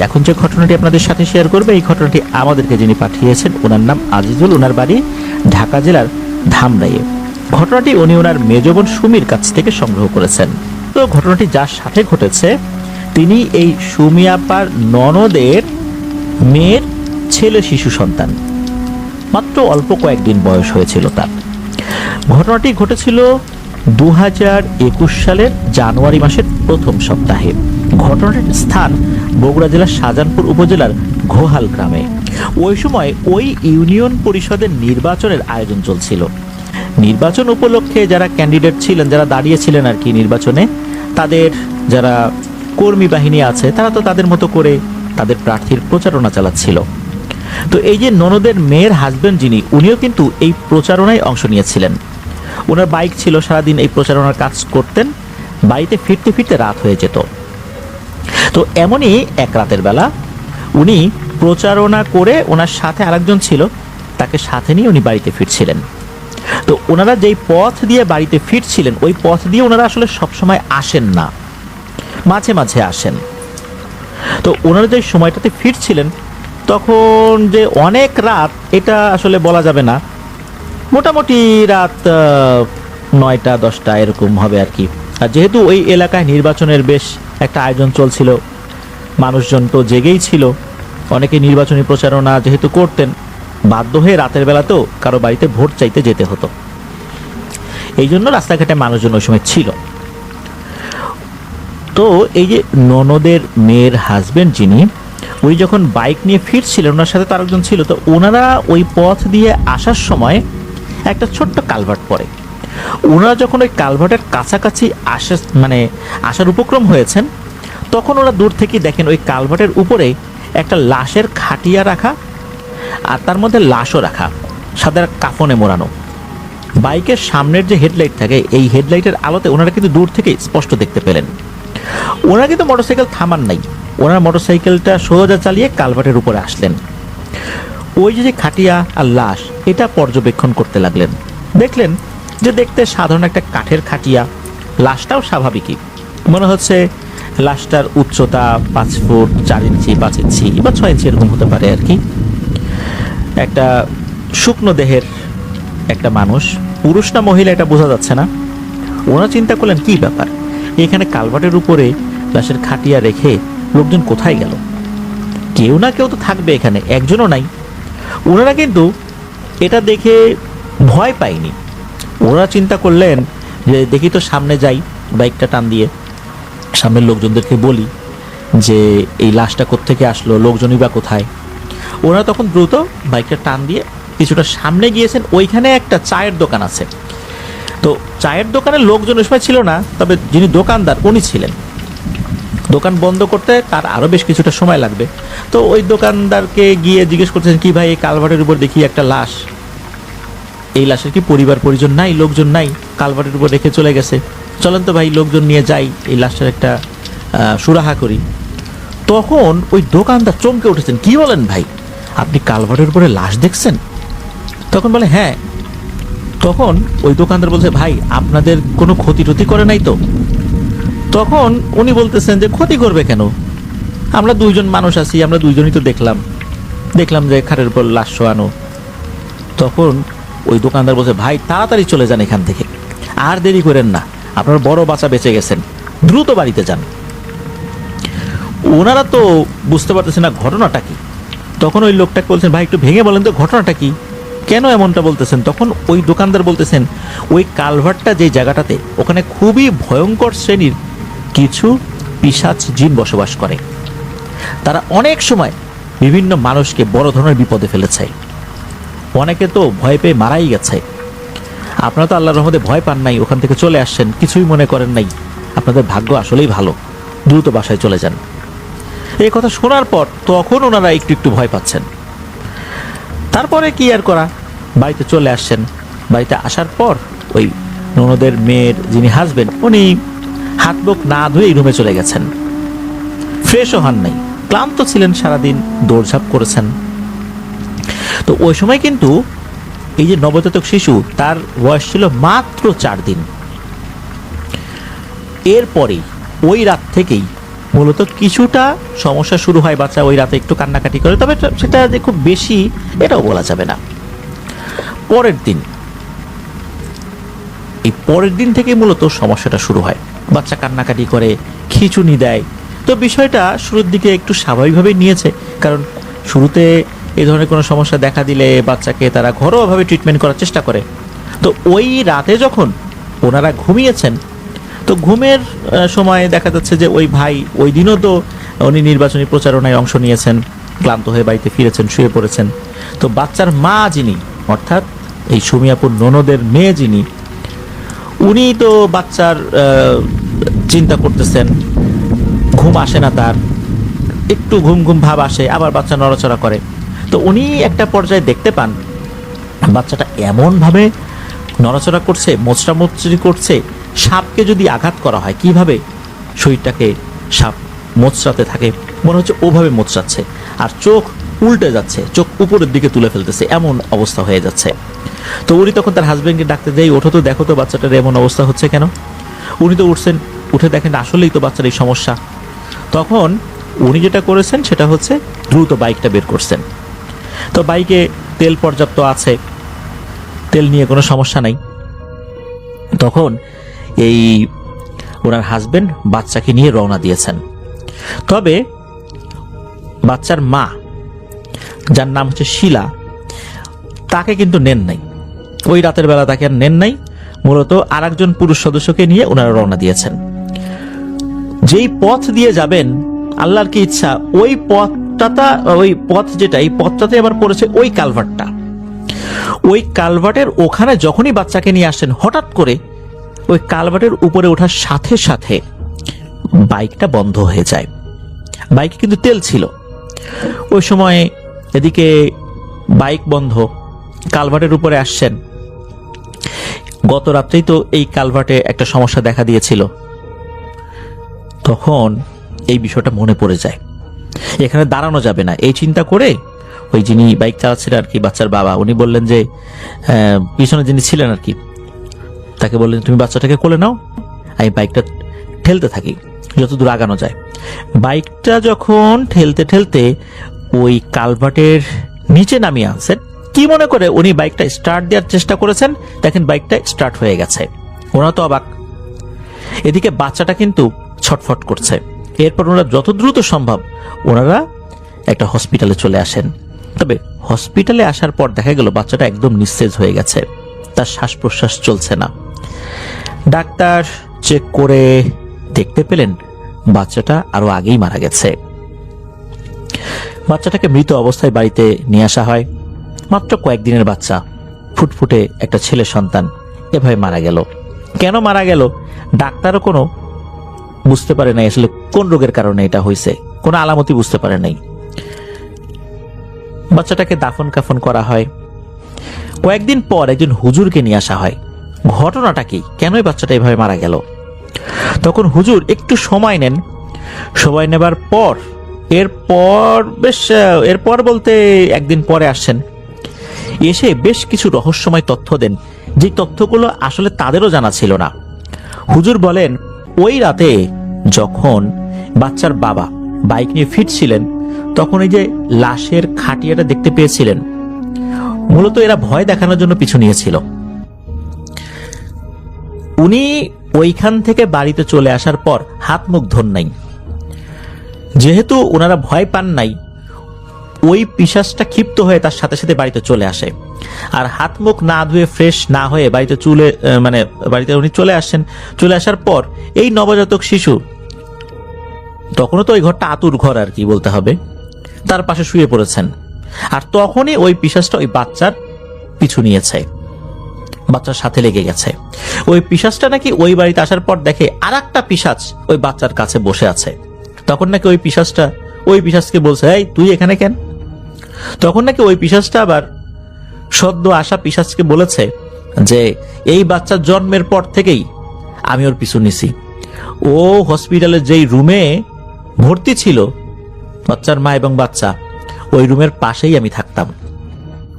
এখন যে ঘটনাটি আপনাদের সাথে শেয়ার করবে, এই ঘটনাটি আমাদেরকে যিনি পাঠিয়েছেন ওনার নাম আজিজুল, ওনার বাড়ি ঢাকা জেলার ধামরাইয়ে। ঘটনাটি উনি ওনার মেজ বোন সুমির কাছ থেকে সংগ্রহ করেছেন। তো ঘটনাটি যার সাথে ঘটেছে তিনি এই সুমি আপার ননদের মেয়ের ছেলে শিশু সন্তান, মাত্র অল্প কয়েকদিন বয়স হয়েছিল তার। ঘটনাটি ঘটেছিল 2021 সালের জানুয়ারি মাসের প্রথম সপ্তাহে। ঘটনাটির স্থান বগুড়া জেলার শাহজাহানপুর উপজেলার ঘোহাল গ্রামে। ওই সময় ওই ইউনিয়ন পরিষদের নির্বাচনের আয়োজন চলছিল। নির্বাচন উপলক্ষে যারা ক্যান্ডিডেট ছিলেন, যারা দাঁড়িয়েছিলেন আর কি নির্বাচনে, তাদের যারা কর্মী বাহিনী আছে তারা তো তাদের মতো করে তাদের প্রার্থীর প্রচারণা চালাচ্ছিল। তো এই যে ননদের মেয়ের হাজবেন্ড যিনি, উনিও কিন্তু এই প্রচারণায় অংশ নিয়েছিলেন। ওনার বাইক ছিল, সারাদিন এই প্রচারণার কাজ করতেন, বাড়িতে ফিরতে ফিরতে রাত হয়ে যেত। তো এমনই এক রাতের বেলা উনি প্রচারণা করে ওনার সাথে আরেকজন ছিল, তাকে সাথে নিয়ে উনি বাড়িতে ফিরছিলেন। তো ওনারা যেই পথ দিয়ে বাড়িতে ফিরছিলেন ওই পথ দিয়ে ওনারা আসলে সবসময় আসেন না, মাঝে মাঝে আসেন। তো ওনারা যে সময়টাতে ফিরছিলেন তখন যে অনেক রাত এটা আসলে বলা যাবে না, মোটামুটি রাত 9টা-10টা এরকম হবে আর কি। আর যেহেতু ওই এলাকায় নির্বাচনের বেশ একটা আয়োজন চলছিল, মানুষজন তো জেগেই ছিল, অনেকে নির্বাচনী প্রচারণা যেহেতু করতেন, বাধ্য হয়ে রাতের বেলাতেও কারো বাড়িতে ভোট চাইতে যেতে হতো। এই জন্য রাস্তাঘাটে মানুষজন ওই সময় ছিল। তো এই যে ননদের মেয়ের হাজবেন্ড যিনি, উনি যখন বাইক নিয়ে ফিরছিলেন, ওনার সাথে তার একজন ছিল, তো ওনারা ওই পথ দিয়ে আসার সময় একটা ছোট্ট কালভার্ট পড়ে। ওনারা যখন ওই কালভার্টের কাছাকাছি আসার উপক্রম হয়েছেন, তখন ওরা দূর থেকে দেখেন ওই কালভার্টের উপরে একটা লাশের খাটিয়া রাখা, আর তার মধ্যে লাশও রাখা, সাদা কাফনে মোড়ানো। বাইকের সামনের যে হেডলাইট থাকে, এই হেডলাইটের আলোতে ওনারা কিন্তু দূর থেকে স্পষ্ট দেখতে পেলেন। ওনারা কিন্তু মোটরসাইকেল থামান নাই, ওনার মোটরসাইকেলটা সোজা চালিয়ে কালভার্টের উপরে আসলেন। ওই যে খাটিয়া আর লাশ, এটা পর্যবেক্ষণ করতে লাগলেন। দেখলেন যে দেখতে সাধারণ একটা কাঠের খাটিয়া, লাশটাও স্বাভাবিকই মনে হচ্ছে। লাশটার উচ্চতা 5 ফুট 4 ইঞ্চি, 5 ইঞ্চি বা 6 ইঞ্চি এরকম হতে পারে আর কি। একটা শুকনো দেহের একটা মানুষ, পুরুষ না মহিলা এটা বোঝা যাচ্ছে না। ওনারা চিন্তা করলেন কি ব্যাপার, এখানে কালভার্টের উপরে লাশের খাটিয়া রেখে লোকজন কোথায় গেল? কেউ না কেউ তো থাকবে এখানে, একজনও নাই। ওনারা কিন্তু এটা দেখে ভয় পায়নি। ওনারা চিন্তা করলেন যে দেখি তো সামনে যাই, বাইকটা টান দিয়ে সামনের লোকজনদেরকে বলি যে এই লাশটা কোত্থেকে আসলো, লোকজনই বা কোথায়। ওনারা তখন দ্রুত বাইকটা টান দিয়ে কিছুটা সামনে গিয়েছেন। ওইখানে একটা চায়ের দোকান আছে। তো চায়ের দোকানের লোকজন ওই সময় ছিল না, তবে যিনি দোকানদার উনি ছিলেন। দোকান বন্ধ করতে তার আরও বেশ কিছুটা সময় লাগবে। তো ওই দোকানদারকে গিয়ে জিজ্ঞেস করছেন, কি ভাই, এই কালভার্টের উপর দেখি একটা লাশ, এই লাশের কি পরিবার পরিজন নাই, লোকজন নাই, কালভার্টের উপর রেখে চলে গেছে, চলেন তো ভাই লোকজন নিয়ে যাই, এই লাশটার একটা সুরাহা করি। তখন ওই দোকানদার চমকে উঠেছেন, কি বলেন ভাই, আপনি কালভার্টের উপরে লাশ দেখছেন? তখন বলে হ্যাঁ। তখন ওই দোকানদার বলছে, ভাই আপনাদের কোনো ক্ষতি টতি করে নাই তো? তখন উনি বলতেছেন যে ক্ষতি করবে কেন, আমরা দুইজন মানুষ আছি, আমরা দুইজনই তো দেখলাম যে খাটের উপর লাশ শোয়ানো। তখন ওই দোকানদার বলছে, ভাই তাড়াতাড়ি চলে যান এখান থেকে, আর দেরি করেন না, আপনার বড় বাচ্চা বেঁচে গেছেন, দ্রুত বাড়িতে যান। ওনারা তো বুঝতে পারতেছে না ঘটনাটা কি। তখন ওই লোকটাকে বলছেন, ভাই একটু ভেঙে বলেন তো ঘটনাটা কি, কেন এমনটা বলতেছেন? তখন ওই দোকানদার বলতেছেন, ওই কালভার্টটা যে জায়গাটাতে, ওখানে খুবই ভয়ঙ্কর শ্রেণীর কিছু পিশাচ জিন বসবাস করে। তারা অনেক সময় বিভিন্ন মানুষকে বড় ধরনের বিপদে ফেলেছে, অনেকে তো ভয় পেয়ে মারাই গেছে। আপনারা তো আল্লাহর রহমতে ভয় পান নাই, ওখান থেকে চলে আসছেন, কিছুই মনে করেন নাই, আপনাদের ভাগ্য আসলেই ভালো, দ্রুত বাসায় চলে যান। এই কথা শোনার পর তখন ওনারা একটু একটু ভয় পাচ্ছেন। তারপরে কি আর করা, বাড়িতে চলে আসছেন। বাড়িতে আসার পর ওই ননদের মেয়ের যিনি হাজবেন্ড, উনি হাত মুখ না ধুয়ে রুমে চলে গেছেন, ফ্রেশও হন নাই, ক্লান্ত ছিলেন, সারাদিন দৌড়ঝাঁপ করেছেন। তো ওই সময় কিন্তু এই যে নবজাতক শিশু, তার বয়স ছিল মাত্র 4 দিন। এরপরেই ওই রাত থেকেই মূলত কিছুটা সমস্যা শুরু হয়, বাচ্চা ওই রাতে একটু কান্নাকাটি করে, তবে সেটা যে খুব বেশি এটাও বলা যাবে না। পরের দিন, এই পরের দিন থেকে মূলত সমস্যাটা শুরু হয়। বাচ্চা কান্নাকাটি করে, খিঁচুনি দেয়। তো বিষয়টা শুরুর দিকে একটু স্বাভাবিকভাবেই নিয়েছে, কারণ শুরুতে এই ধরনের কোনো সমস্যা দেখা দিলে বাচ্চাকে তারা ঘরোয়াভাবে ট্রিটমেন্ট করার চেষ্টা করে। তো ওই রাতে যখন ওনারা ঘুমিয়েছেন, তো ঘুমের সময় দেখা যাচ্ছে যে ওই ভাই ওই দিনও তো উনি নির্বাচনী প্রচারণায় অংশ নিয়েছেন, ক্লান্ত হয়ে বাড়িতে ফিরেছেন, শুয়ে পড়েছেন। তো বাচ্চার মা যিনি, অর্থাৎ এই সুমিয়াপুর ননদের মেয়ে যিনি, উনি তো বাচ্চার চিন্তা করতেছেন, ঘুম আসে না তার, একটু ঘুম ঘুম ভাব আসে, আবার বাচ্চা নড়াচড়া করে। তো উনি একটা পর্যায়ে দেখতে পান বাচ্চাটা এমনভাবে নড়াচড়া করছে, মোচড়ামোচড়ি করছে, সাপকে যদি আঘাত করা হয় কিভাবে শরীরটাকে সাপ মোচড়াতে থাকে, মনে হচ্ছে ওভাবে মোচড়াচ্ছে, আর চোখ উল্টে যাচ্ছে, চোখ উপরের দিকে তুলে ফেলতেছে, এমন অবস্থা হয়ে যাচ্ছে। তো উনি তখন তার হাজবেন্ডকে ডাকতে দেয়, ওঠো তো, দেখো তো বাচ্চাটার এমন অবস্থা হচ্ছে কেন। উনি তো উঠছেন, উঠে দেখেন আসলেই তো বাচ্চার এই সমস্যা। তখন উনি যেটা করেছেন সেটা হচ্ছে দ্রুত বাইকটা বের করছেন। তো বাইকে তেল পর্যাপ্ত আছে, তেল নিয়ে কোনো সমস্যা নাই। তখন এই ওনার হাজবেন্ড বাচ্চাকে নিয়ে রওনা দিয়েছেন। তবে বাচ্চার মা, যার নাম হচ্ছে শিলা, তাকে কিন্তু নেন নাই, ওই রাতের বেলা তাকে আর নেন নাই। মূলত আর একজন পুরুষ সদস্যকে নিয়ে ওনারা রওনা দিয়েছেন। যেই পথ দিয়ে যাবেন, আল্লাহর কি ইচ্ছা, ওই পথ যেটা, এই পথটাতে আবার পড়েছে ওই কালভার্টটা। ওই কালভার্টের ওখানে যখনই বাচ্চাকে নিয়ে আসেন, হঠাৎ করে ওই কালভার্টের উপরে ওঠার সাথে সাথে বাইকটা বন্ধ হয়ে যায়। বাইকে কিন্তু তেল ছিল ওই সময়। এদিকে বাইক বন্ধ, কালভার্টের উপরে আসছেন। গত রাত্রেই তো এই কালভার্টে একটা সমস্যা দেখা দিয়েছিল। তখন এই বিষয়টা মনে পড়ে যায়, এখানে দাঁড়ানো যাবে না। এই চিন্তা করে ওই যিনি বাইক চালাচ্ছিলেন আর কি, বাচ্চার বাবা, উনি বললেন যে, পিছনে যিনি ছিলেন আর কি, তাকে বললেন তুমি বাচ্চাটাকে কোলে নাও, আমি বাইকটা ঠেলতে থাকি যতদূর আগানো যায়। বাইকটা যখন ঠেলতে ঠেলতে ওই কালভার্টের নিচে নামিয়ে আনছেন, কি মনে করে উনি বাইকটা স্টার্ট দেওয়ার চেষ্টা করেছেন, দেখেন বাইকটা স্টার্ট হয়ে গেছে। ওনারা তো অবাক। এদিকে বাচ্চাটা কিন্তু ছটফট করছে। এরপর ওনারা যত দ্রুত সম্ভব ওনারা একটা হসপিটালে চলে আসেন। তবে হসপিটালে আসার পর দেখা গেল বাচ্চাটা একদম নিস্তেজ হয়ে গেছে, তার শ্বাস প্রশ্বাস চলছে না। ডাক্তার চেক করে দেখতে পেলেন বাচ্চাটা আরো আগেই মারা গেছে। বাচ্চাটাকে মৃত অবস্থায় বাড়িতে নিয়ে আসা হয়। মাত্র কয়েকদিনের বাচ্চা, ফুটফুটে একটা ছেলে সন্তান এভাবে মারা গেল। কেন মারা গেল ডাক্তারও কোনো বুঝতে পারে নাই, আসলে কোন রোগের কারণে এটা হয়েছে, কোনো আলামতি বুঝতে পারে নাই। বাচ্চাটাকে দাফন কাফন করা হয়। কয়েকদিন পর একজন হুজুরকে নিয়ে আসা হয়। ঘটনাটা কি, কেন এই বাচ্চাটা এভাবে মারা গেল? তখন হুজুর একটু সময় নেন। সময় নেবার পর এরপর বলতে একদিন পরে আসছেন, এসে বেশ কিছু রহস্যময় তথ্য দেন, যে তথ্যগুলো আসলে তাদেরও জানা ছিল না। হুজুর বলেন, ওই রাতে যখন বাচ্চার বাবা বাইক নিয়ে ফিরছিলেন, তখন এই যে লাশের খাটিয়াটা দেখতে পেয়েছিলেন, মূলত এরা ভয় দেখানোর জন্য পিছু নিয়েছিল। উনি ওইখান থেকে বাড়িতে চলে আসার পর হাত মুখ ধোন নাই। যেহেতু ওনারা ভয় পান নাই, ওই পিশাচটা ক্ষিপ্ত হয়ে তার সাথে সাথে বাড়িতে চলে আসে। আর হাত মুখ না ধুয়ে ফ্রেশ না হয়ে বাড়িতে উনি চলে আসেন। চলে আসার পর এই নবজাতক শিশু, তখনও তো ওই ঘরটা আতুর ঘর আর কি বলতে হবে, তার পাশে শুয়ে পড়েছেন। আর তখনই ওই পিশাচটা ওই বাচ্চার পিছু নিয়েছে, বাচ্চার সাথে লেগে গেছে। ওই পিশাচটা নাকি ওই বাড়িতে আসার পর দেখে আর একটা পিশাচ ওই বাচ্চার কাছে বসে আছে। তখন নাকি ওই পিশাচকে বলছে, এই তুই এখানে কেন? তখন নাকি ওই পিশাচটা আবার সদ্য আসা পিশাচকে বলেছে যে, এই বাচ্চার জন্মের পর থেকেই আমি ওর পিছু নিছি। ও হসপিটালের যেই রুমে ভর্তি ছিল বাচ্চার মা এবং বাচ্চা, ওই রুমের পাশেই আমি থাকতাম।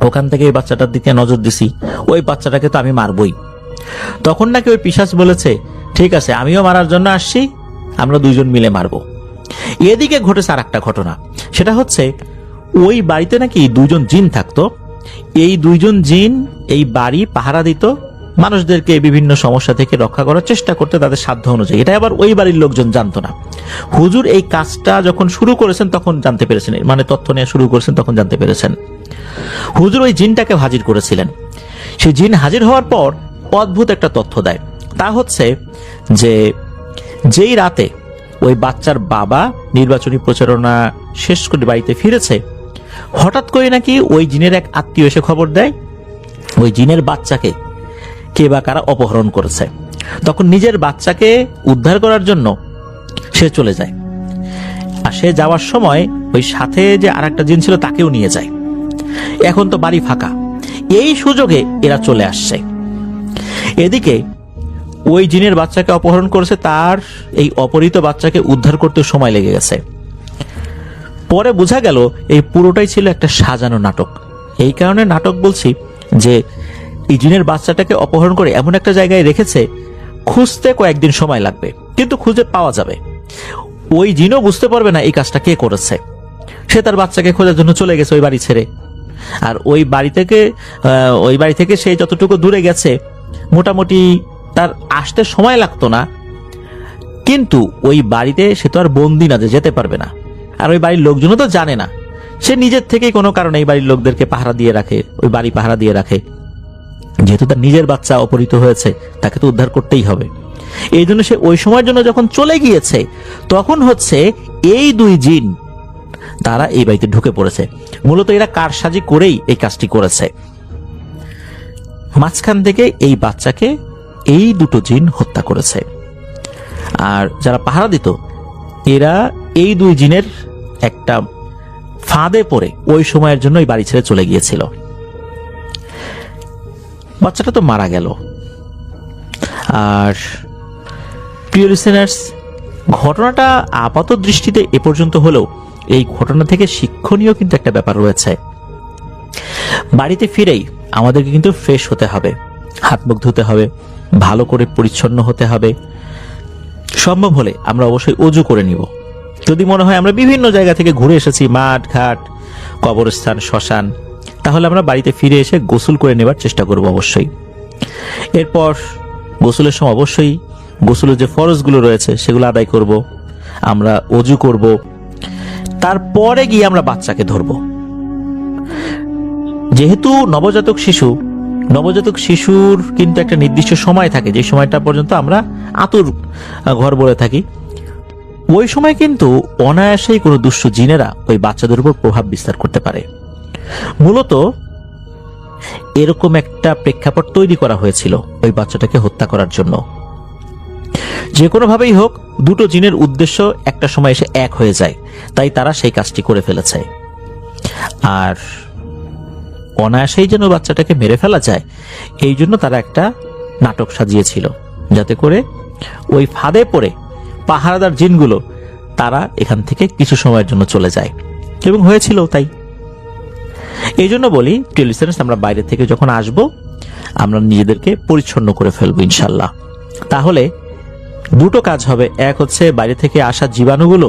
ওখান থেকে এই বাচ্চাটার দিকে নজর দিছি, ওই বাচ্চাটাকে তো আমি মারবই। তখন নাকি ওই পিশাচ বলেছে, ঠিক আছে, আমিও মারার জন্য আসছি, আমরা দুইজন মিলে মারবো। এদিকে ঘটেছে আর একটা ঘটনা, সেটা হচ্ছে ওই বাড়িতে নাকি দুজন জিন থাকতো। এই দুইজন জিন এই বাড়ি পাহারা দিত, মানুষদেরকে বিভিন্ন সমস্যা থেকে রক্ষা করার চেষ্টা করতে তাদের সাধ্য অনুযায়ী। এটা আবার ওই বাড়ির লোকজন জানতো না। হুজুর এই কাজটা যখন শুরু করেছেন তখন জানতে পেরেছেন, মানে তথ্য নেওয়া শুরু করেছেন তখন জানতে পেরেছেন। হুজুর ওই জিনটাকে হাজির করেছিলেন। সেই জিন হাজির হওয়ার পর অদ্ভুত একটা তথ্য দেয়। তা হচ্ছে যে যেই রাতে ওই বাচ্চার বাবা নির্বাচনী প্রচারণা শেষ করে বাড়িতে ফিরেছে, হঠাৎ করে নাকি ওই জিনের এক আত্মীয় এসে খবর দেয় ওই জিনের বাচ্চাকে কে বা কারা অপহরণ করেছে। তখন নিজের বাচ্চাকে উদ্ধার করার জন্য সে চলে যায়, আর সে যাওয়ার সময় ওই সাথে যে আর একটা জিন ছিল তাকেও নিয়ে যায়। এখন তো বাড়ি ফাঁকা, এই সুযোগে এরা চলে আসছে। এদিকে ওই জিনের বাচ্চাকে অপহরণ করেছে, তার এই অপহৃত বাচ্চাকে উদ্ধার করতে সময় লেগে গেছে। পরে বোঝা গেল এই পুরোটাই ছিল একটা সাজানো নাটক। এই কারণে নাটক বলছি যে এই জিনের বাচ্চাটাকে অপহরণ করে এমন একটা জায়গায় রেখেছে, খুঁজতে কয়েকদিন সময় লাগবে, কিন্তু খুঁজে পাওয়া যাবে। ওই জিনও বুঝতে পারবে না এই কাজটা কে করেছে। সে তার বাচ্চাকে খোঁজার জন্য চলে গেছে ওই বাড়ি ছেড়ে। আর ওই বাড়ি থেকে সে যতটুকু দূরে গেছে মোটামুটি তার আসতে সময় লাগতো না, কিন্তু ওই বাড়িতে সে তো আর বন্দি না যে যেতে পারবে না। আর ওই বাড়ির লোকজনও তো জানে না, সে নিজের থেকেই কোনো কারণে এই বাড়ির লোকদেরকে পাহারা দিয়ে রাখে, ওই বাড়ি পাহারা দিয়ে রাখে। যেহেতু তার নিজের বাচ্চা অপহৃত হয়েছে, তাকে তো উদ্ধার করতেই হবে। এই জন্য সে ওই সময়ের জন্য যখন চলে গিয়েছে, তখন হচ্ছে এই দুই জিন তারা এই বাড়িতে ঢুকে পড়েছে। মূলত এরা কারসাজি করেই এই কাজটি করেছে। মাঝখান থেকে এই বাচ্চাকে এই দুটো জিন হত্যা করেছে। আর যারা পাহারা দিত এরা এই দুই জিনের একটা ফাঁদে পড়ে ওই সময়ের জন্য এই বাড়ি ছেড়ে চলে গিয়েছিল। বাচ্চাটা তো মারা গেল। আর প্রিয় লিসেনার্স, ঘটনাটা আপাত দৃষ্টিতে এ পর্যন্ত হলেও এই ঘটনা থেকে শিক্ষণীয় কিন্তু একটা ব্যাপার রয়েছে। বাড়িতে ফিরেই আমাদেরকে কিন্তু ফ্রেশ হতে হবে, হাত মুখ ধুতে হবে, ভালো করে পরিচ্ছন্ন হতে হবে। সম্ভব হলে আমরা অবশ্যই ওযু করে নিব। যদি মনে হয় আমরা বিভিন্ন জায়গা থেকে ঘুরে এসেছি, মাঠ ঘাট, কবরস্থান, শ্মশান, তাহলে আমরা বাড়িতে ফিরে এসে গোসল করে নেবার চেষ্টা করব অবশ্যই। এরপর গোসলের সময় অবশ্যই গোসলের যে ফরজগুলো রয়েছে সেগুলো আদায় করব, আমরা ওযু করব, তারপরে গিয়ে আমরা বাচ্চাকে ধরব। যেহেতু নবজাতক শিশুর কিন্তু একটা নির্দিষ্ট সময় থাকে, যে সময়টা পর্যন্ত আমরা আতুর ঘর বলে থাকি। ওই সময় কিন্তু অনায়াসেই কোনো দুষ্ট জিনেরা ওই বাচ্চাদের উপর প্রভাব বিস্তার করতে পারে। মূলত এরকম একটা প্রেক্ষাপট তৈরি করা হয়েছিল ওই বাচ্চাটাকে হত্যা করার জন্য। যে কোনো ভাবেই হোক, দুটো জিনের উদ্দেশ্য একটা সময় এসে এক হয়ে যায়, তাই তারা সেই কাজটি করে ফেলেছে। আর অনায়াসেই যেন বাচ্চাটাকে মেরে ফেলা যায়, এই জন্য তারা একটা নাটক সাজিয়েছিল, যাতে করে ওই ফাঁদে পড়ে পাহারাদার জিনগুলো তারা এখান থেকে কিছু সময়ের জন্য চলে যায়, এবং হয়েছিল তাই। এই জন্য বলি প্রিয় লিসেনার্স, আমরা বাইরে থেকে যখন আসব আমরা নিজেদেরকে পরিচ্ছন্ন করে ফেলবো ইনশাল্লাহ। তাহলে দুটো কাজ হবে। এক হচ্ছে বাইরে থেকে আসা জীবাণুগুলো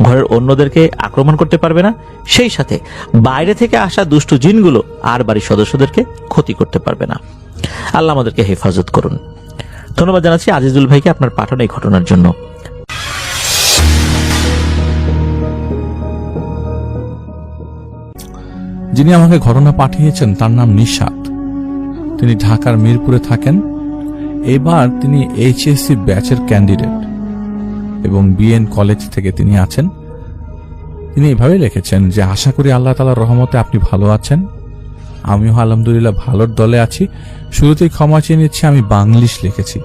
ঘরের অন্যদেরকে আক্রমণ করতে পারবে না, সেই সাথে বাইরে থেকে আসা দুষ্ট জিনগুলো আর বাড়ির সদস্যদেরকে ক্ষতি করতে পারবে না। আল্লাহ আমাদেরকে হেফাজত করুন। ধন্যবাদ জানাচ্ছি আজিজুল ভাইকে আপনার পাঠানো এই ঘটনার জন্য। যিনি আমাকে ঘটনা পাঠিয়েছেন তার নাম নিশাত। তিনি ঢাকার মিরপুরে থাকেন। এবার তিনি এইচএসসি ব্যাচের ক্যান্ডিডেট এবং বিএন কলেজ থেকে তিনি আছেন। তিনি এভাবে লিখেছেন যে, আশা করি আল্লাহ তাআলার রহমতে আপনি ভালো আছেন। আমিও আলহামদুলিল্লাহ ভালোর দলে আছি। শুরুতেই ক্ষমা চেয়ে নিচ্ছি, আমি বাংলিশ লিখেছি।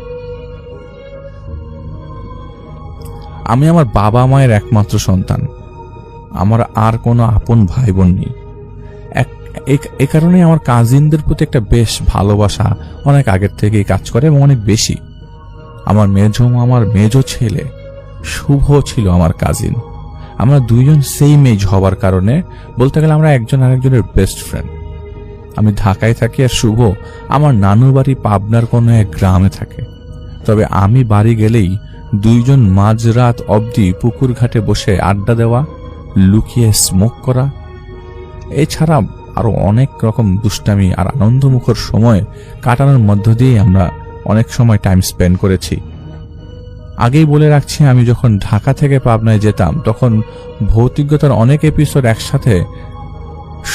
আমি আমার বাবা মায়ের একমাত্র সন্তান। আমার আর কোনো আপন ভাই বোন নেই। এ কারণে আমার কাজিনদের প্রতি একটা বেশ ভালোবাসা অনেক আগের থেকেই কাজ করে এবং অনেক বেশি। আমার মেজো ছেলে শুভ ছিল আমার কাজিন। আমরা দুইজন সেম এজ হওয়ার কারণে বলতে গেলে আমরা একজন আরেকজনের বেস্ট ফ্রেন্ড। আমি ঢাকায় থাকি আর শুভ আমার নানুর বাড়ি পাবনার কোনো এক গ্রামে থাকে। তবে আমি বাড়ি গেলেই দুইজন মাঝরাত অবধি পুকুর ঘাটে বসে আড্ডা দেওয়া, লুকিয়ে স্মোক করা, এছাড়া আরো অনেক রকম দুষ্টামি আর আনন্দমুখর সময় কাটানোর মধ্য দিয়ে আমরা অনেক সময় টাইম স্পেন্ড করেছি। আগেই বলে রাখছি, আমি যখন ঢাকা থেকে পাবনায় যেতাম তখন ভৌতিকতার অনেক এপিসোড একসাথে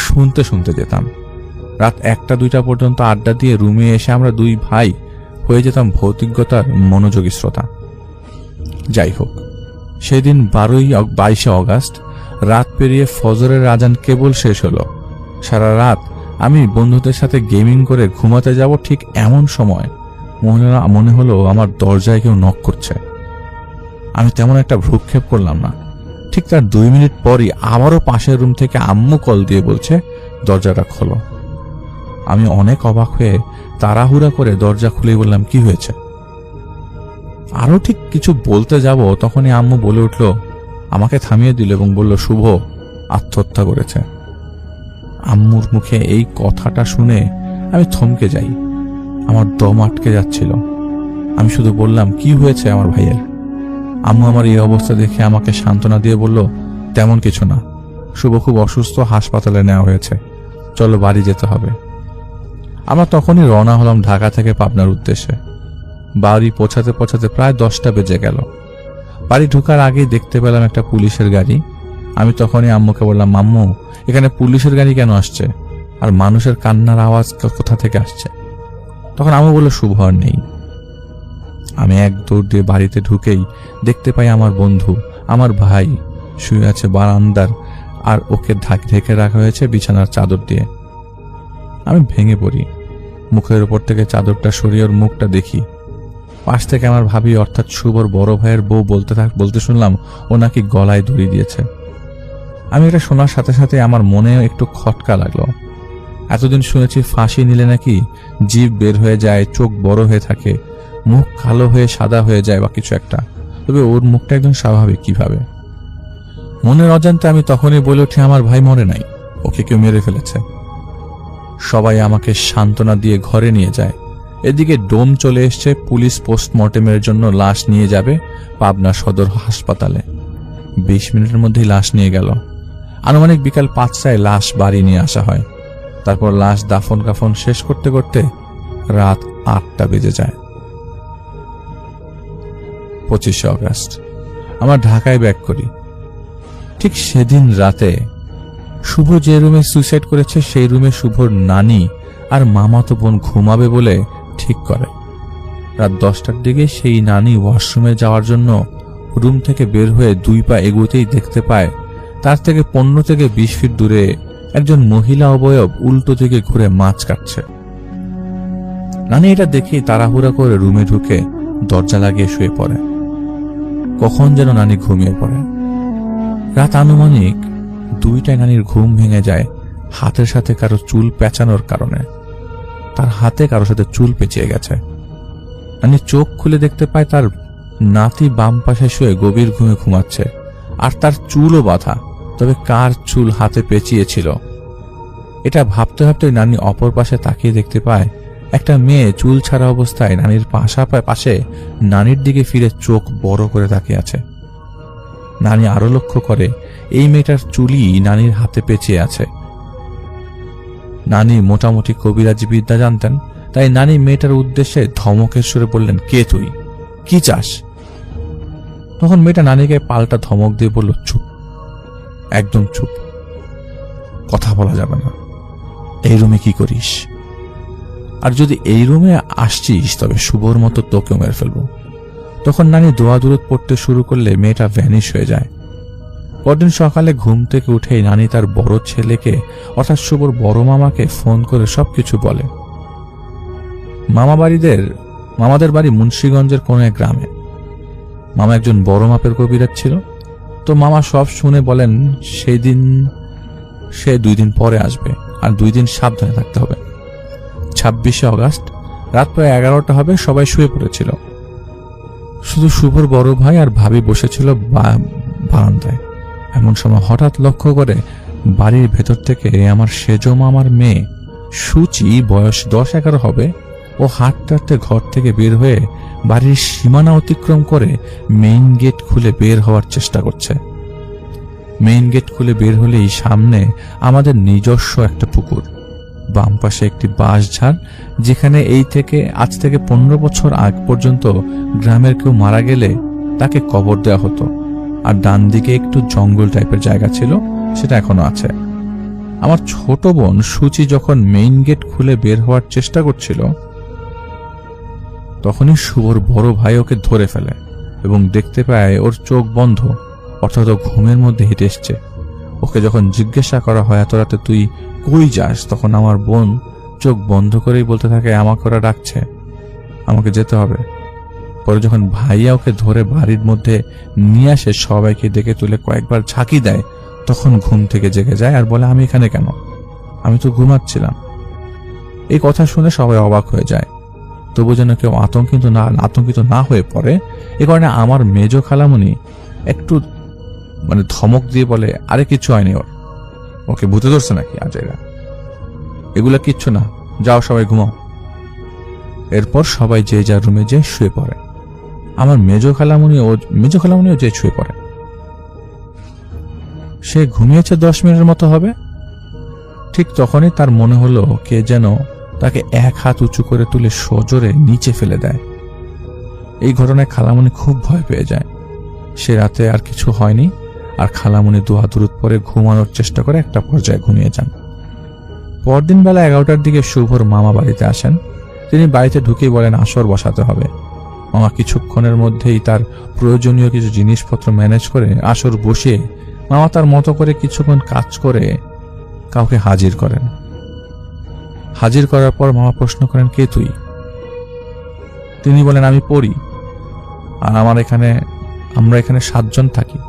শুনতে শুনতে যেতাম। রাত 1টা-2টা পর্যন্ত আড্ডা দিয়ে রুমে এসে আমরা দুই ভাই হয়ে যেতাম ভৌতিকতার মনোযোগী শ্রোতা। যাই হোক, সেদিন 22 অগাস্ট রাত পেরিয়ে ফজরের আজান কেবল শেষ হলো। সারা রাত আমি বন্ধুদের সাথে গেমিং করে ঘুমাতে যাব, ঠিক এমন সময় মনে হলো আমার দরজায় কেউ নক করছে। আমি তেমন একটা ভ্রুক্ষেপ করলাম না। ঠিক তার 2 মিনিট পরই আবারও পাশের রুম থেকে আম্মু কল দিয়ে বলছে, দরজাটা খোলো। আমি অনেক অবাক হয়ে তাড়াহুড়া করে দরজা খুলেই বললাম, কি হয়েছে? আরো ঠিক কিছু বলতে যাব, তখনই আম্মু বলে উঠল, আমাকে থামিয়ে দিল এবং বলল, শুভ আত্মহত্যা করেছে। আম্মুর মুখে এই কথাটা শুনে আমি থমকে যাই, আমার দম আটকে যাচ্ছিল। আমি শুধু বললাম, কি হয়েছে আমার ভাইয়ের? আম্মু আমার এই অবস্থা দেখে আমাকে সান্ত্বনা দিয়ে বলল, তেমন কিছু না, শুভ খুব অসুস্থ, হাসপাতালে নেওয়া হয়েছে, চলো বাড়ি যেতে হবে। আমরা তখনই রওনা হলাম ঢাকা থেকে পাবনার উদ্দেশ্যে। বাড়ি পৌঁছাতে পৌঁছাতে প্রায় 10টা বেজে গেল। বাড়ি ঢোকার আগেই দেখতে পেলাম একটা পুলিশের গাড়ি। আমি তখনই আম্মুকে বললাম, আম্মু এখানে পুলিশের গাড়ি কেন আসছে, আর মানুষের কান্নার আওয়াজ কোথা থেকে আসছে? তখন আম্মু বলল, শুভ আর নেই। আমি এক দৌড় দিয়ে বাড়িতে ঢুকেই দেখতে পাই আমার বন্ধু, আমার ভাই শুয়ে আছে বারান্দার, আর ওকে ঢেকে রাখা হয়েছে বিছানার চাদর দিয়ে। আমি ভেঙে পড়ি, মুখের উপর থেকে চাদরটা সরিয়ে ওর মুখটা দেখি। পাশ থেকে আমার ভাবি অর্থাৎ শুভর বড় ভাইয়ের বউ বলতে শুনলাম ও নাকি গলায় দড়ি দিয়েছে। আমি এটা শোনার সাথে সাথে আমার মনে একটু খটকা লাগলো। এতদিন শুনেছি ফাঁসি নিলে নাকি জিভ বের হয়ে যায়, চোখ বড় হয়ে থাকে, মুখ কালো হয়ে সাদা হয়ে যায় বা কিছু একটা, তবে ওর মুখটা একদম স্বাভাবিক কিভাবে? মনের অজান্তে আমি তখনই বলে উঠি, আমার ভাই মরে নাই, ওকে কেউ মেরে ফেলেছে। সবাই আমাকে সান্ত্বনা দিয়ে ঘরে নিয়ে যায়। এদিকে ডোম চলে এসছে, পুলিশ পোস্টমর্টেমের জন্য লাশ নিয়ে যাবে পাবনা সদর হাসপাতালে। 20 মিনিটের মধ্যেই লাশ নিয়ে গেল। আনুমানিক বিকাল 5টায় লাশ বাড়ি নিয়ে আসা হয়। তারপর লাশ দাফন কাফন শেষ করতে করতে রাত 8টা বেজে যায়। 25 অগাস্ট আমরা ঢাকায় ব্যাক করি। ঠিক সেদিন রাতে শুভ যে রুমে সুইসাইড করেছে সেই রুমে শুভর নানি আর মামাতো বোন ঘুমাবে বলে ঠিক করে। রাত 10টার দিকে সেই নানি ওয়াশরুমে যাওয়ার জন্য রুম থেকে বের হয়ে 2 পা এগোতেই দেখতে পায় তার থেকে 15 থেকে 20 ফিট দূরে একজন মহিলা অবয়ব উল্টো দিকে ঘুরে মাছ কাটছে। নানি এটা দেখেই তাড়াহুড়া করে রুমে ঢুকে দরজা লাগিয়ে শুয়ে পড়ে। কখন যেন নানি ঘুমিয়ে পড়ে। রাত আনুমানিক 2টায় নানির ঘুম ভেঙে যায় হাতের সাথে কারো চুল পেঁচানোর কারণে। তার হাতে কারো সাথে চুল পেঁচিয়ে গেছে। নানি চোখ খুলে দেখতে পায় তার নাতি বাম পাশে শুয়ে গভীর ঘুমে ঘুমাচ্ছে, আর তার চুলও বাঁধা, তবে কার চুল হাতে পেঁচিয়েছিল এটা ভাবতে ভাবতে নানি অপর পাশে তাকিয়ে দেখতে পায় একটা মেয়ে চুল ছাড়া অবস্থায় নানির পাশে নানির দিকে ফিরে চোখ বড় করে তাকিয়ে আছে। নানি আরো লক্ষ্য করে এই মেয়েটার চুলই নানির হাতে পেঁচিয়ে আছে। নানি মোটামুটি কবিরাজি বিদ্যা জানতেন, তাই নানি মেয়েটার উদ্দেশ্যে ধমকের সুরে বললেন, কে তুই, কি চাস? তখন মেয়েটা নানিকে পাল্টা ধমক দিয়ে বলল, চুপ, একদম চুপ, কথা বলা যাবে না। এই রুমে কি করিস? আর যদি এই রুমে আসছিস তবে শুভর মতো তোকেও মেরে ফেলবো। তখন নানি দোয়া দুরুদ পড়তে শুরু করলে মেয়েটা ভ্যানিশ হয়ে যায়। পরদিন সকালে ঘুম থেকে উঠেই নানি তার বড় ছেলেকে অর্থাৎ শুভর বড় মামাকে ফোন করে সবকিছু বলে। মামাদের বাড়ি মুন্সিগঞ্জের কোন এক গ্রামে। মামা একজন বড় মাপের কবিরাজ ছিল। তো মামা সব শুনে বলেন সে 2 দিন পরে আসবে, আর 2 দিন সাবধানে থাকতে হবে। 26 অগাস্ট রাত প্রায় 11টা হবে, সবাই শুয়ে পড়েছিল। শুধু শুভর বড় ভাই আর ভাবি বসেছিল বারান্দায়। এমন সময় হঠাৎ লক্ষ্য করে বাড়ির ভেতর থেকে আমার সেজো মামার মেয়ে সুচি, বয়স 10-11 হবে, ও হাঁটতে হাঁটতে ঘর থেকে বের হয়ে বাড়ির সীমানা অতিক্রম করে মেইন গেট খুলে বের হওয়ার চেষ্টা করছে। মেইন গেট খুলে বের হলেই সামনে আমাদের নিজস্ব একটা পুকুর, বাম পাশে একটি বাঁশঝাড়, যেখানে আজ থেকে 15 বছর আগ পর্যন্ত গ্রামের কেউ মারা গেলে তাকে কবর দেওয়া হতো। আর ডান দিকে একটু জঙ্গল টাইপের জায়গা ছিল, সেটা এখনো আছে। আমার ছোট বোন সুচি যখন মেইন গেট খুলে বের হওয়ার চেষ্টা করছিল, তখনই শুভর বড় ভাই ওকে ধরে ফেলে এবং দেখতে পায় ওর চোখ বন্ধ, অর্থাৎ ও ঘুমের মধ্যে হেঁটে এসছে। ওকে যখন জিজ্ঞাসা করা হয় এত রাতে তুই কই যাস, তখন আমার বোন চোখ বন্ধ করেই বলতে থাকে আমাকে ওরা ডাকছে, আমাকে যেতে হবে। পরে যখন ভাইয়া ওকে ধরে বাড়ির মধ্যে নিয়ে আসে, সবাইকে ডেকে তুলে কয়েকবার ঝাঁকি দেয়, তখন ঘুম থেকে জেগে যায় আর বলে আমি এখানে কেন, আমি তো ঘুমাচ্ছিলাম। এই কথা শুনে সবাই অবাক হয়ে যায়, তবু যেন কেউ আতঙ্কিত না হয়ে পড়ে। এ কারণে আমার মেজ খালামণি একটু ধমক দিয়ে বলে আরে কিচ্ছু হয়নি, ওকে ভূতে ধরছে নাকি, আজ এগুলা কিচ্ছু না, যাও সবাই ঘুমাও। এরপর সবাই যে যার রুমে যে শুয়ে পড়ে। আমার মেজ খালামণিও যে শুয়ে পড়ে। সে ঘুমিয়েছে 10 মিনিটের মতো হবে। ঠিক তখনই তার মনে হলো কে যেন তাকে এক হাত উঁচু করে তুলে সজোরে নিচে ফেলে দেয়। এই ঘটনায় খালামণি খুব ভয় পেয়ে যায়। সে রাতে আর কিছু হয়নি, আর খালামণি দোয়া দুরুদ পরে ঘুমানোর চেষ্টা করে একটা পর্যায়ে ঘুমিয়ে যান। পরদিন বেলা 11টার দিকে শুভর মামা বাড়িতে আসেন। তিনি বাড়িতে ঢুকেই বলেন আসর বসাতে হবে। মামা কিছুক্ষণের মধ্যেই তার প্রয়োজনীয় কিছু জিনিসপত্র ম্যানেজ করে আসর বসিয়ে মামা তার মতো করে কিছুক্ষণ কাজ করে কাউকে হাজির করেন। হাজির করার পর মামা প্রশ্ন করেন কে তুই? তিনি বলেন আমি পড়ি, আর আমরা এখানে 7 জন থাকি।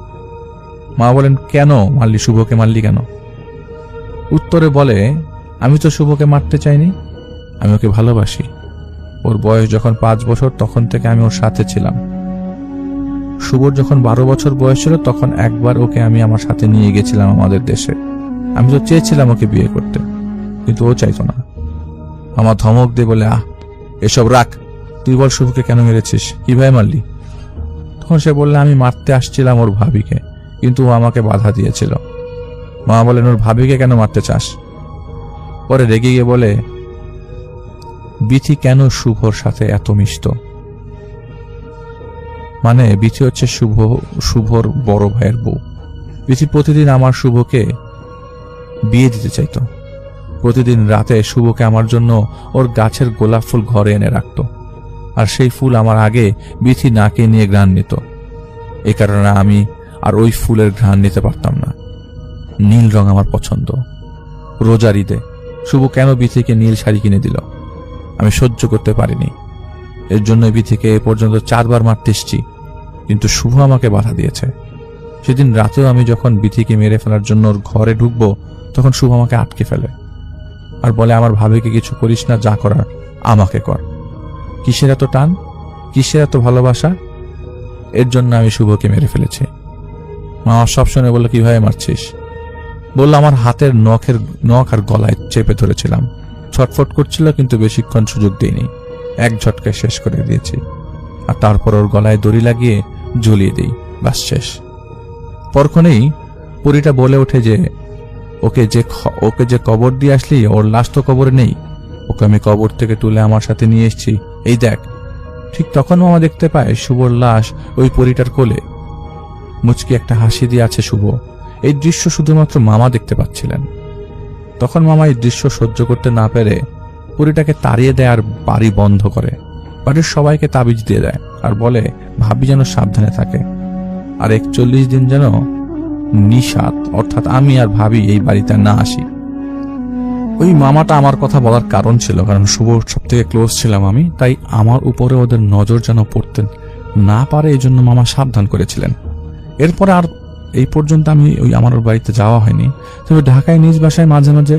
মা বলেন কেন মারলি, শুভকে মারলি কেন? উত্তরে বলে আমি তো শুভকে মারতে চাইনি, আমি ওকে ভালোবাসি। ওর বয়স যখন 5 বছর তখন থেকে আমি ওর সাথে ছিলাম। শুভর যখন 12 বছর বয়স ছিল তখন একবার ওকে আমি আমার সাথে নিয়ে গেছিলাম আমাদের দেশে। আমি তো চেয়েছিলাম ওকে বিয়ে করতে, কিন্তু ও চাইতো না। আমার ধমক দিয়ে বলে এসব রাখ, তুই বল শুভকে কেন মেরেছিস, কিভাবে মারলি? তখন সে বললে আমি মারতে আসছিলাম ওর ভাবিকে, কিন্তু ও আমাকে বাধা দিয়েছিল। মা বলেন ওর ভাবিকে কেন মারতে চাস? পরে রেগে গিয়ে বলে বিথি কেন শুভর সাথে এত মিশত। বিথি হচ্ছে শুভর বড় ভাইয়ের বউ। বিথি প্রতিদিন আমার শুভকে বিয়ে দিতে চাইতো। প্রতিদিন রাতে শুভকে আমার জন্য ওর গাছের গোলাপ ফুল ঘরে এনে রাখত, আর সেই ফুল আমার আগে বিথি নাকে নিয়ে ঘ্রাণ নিত। এ কারণে আমি আর ওই ফুলের ঘ্রাণ নিতে পারতাম না। নীল রং আমার পছন্দ। রোজার ঈদে শুভ কেন বিথিকে নীল শাড়ি কিনে দিল, আমি সহ্য করতে পারিনি। এর জন্য বিথিকে এ পর্যন্ত 4 বার মারতে এসেছি, কিন্তু শুভ আমাকে বাধা দিয়েছে। সেদিন রাতেও আমি যখন বিথিকে মেরে ফেলার জন্য ওর ঘরে ঢুকবো, তখন শুভ আমাকে আটকে ফেলে আর বলে আমার ভাবিকে কিছু করিস না, যা করার আমাকে কর। কিসের এত টান, কিসের এত ভালোবাসা? এর জন্য আমি শুভকে মেরে ফেলেছি। মা সব শুনে বললো কিভাবে মারছিস? বললো আমার হাতের নখ আর গলায় চেপে ধরেছিলাম, ছটফট করছিল, কিন্তু বেশিক্ষণ সুযোগ দিইনি, এক ঝটকায় শেষ করে দিয়েছি। আর তারপর ওর গলায় দড়ি লাগিয়ে ঝুলিয়ে দিই, বাস শেষ। পরক্ষণেই পরীটা বলে ওঠে যে ওকে যে কবর দিয়ে আসলি, ওর লাশ তো কবরে নেই, ওকে আমি কবর থেকে তুলে আমার সাথে নিয়ে এসেছি, এই দেখ। ঠিক তখন মামা দেখতে পায় শুভর লাশ ওই পরীটার কোলে। মুচকি একটা হাসি দিয়ে আছে শুভ। এই দৃশ্য শুধুমাত্র মামা দেখতে পাচ্ছিলেন। তখন মামা এই দৃশ্য সহ্য করতে না পেরে পরীটাকে তাড়িয়ে দেয় আর বাড়ি বন্ধ করে। বাড়ির সবাইকে তাবিজ দিয়ে দেয় আর বলে ভাবি যেন সাবধানে থাকে, আর 41 দিন যেন নিষাদ, অর্থাৎ আমি আর ভাবি এই বাড়িতে না আসি। ওই মামাটা আমার কথা বলার কারণ ছিল, কারণ শুভ সব থেকে ক্লোজ ছিলাম আমি, তাই আমার উপরে ওদের নজর যেন পড়তেন না পারে, এই জন্য মামা সাবধান করেছিলেন। এরপরে আর এই পর্যন্ত আমি আমার বাড়িতে যাওয়া হয়নি। তবে ঢাকায় নিজ বাসায় মাঝে মাঝে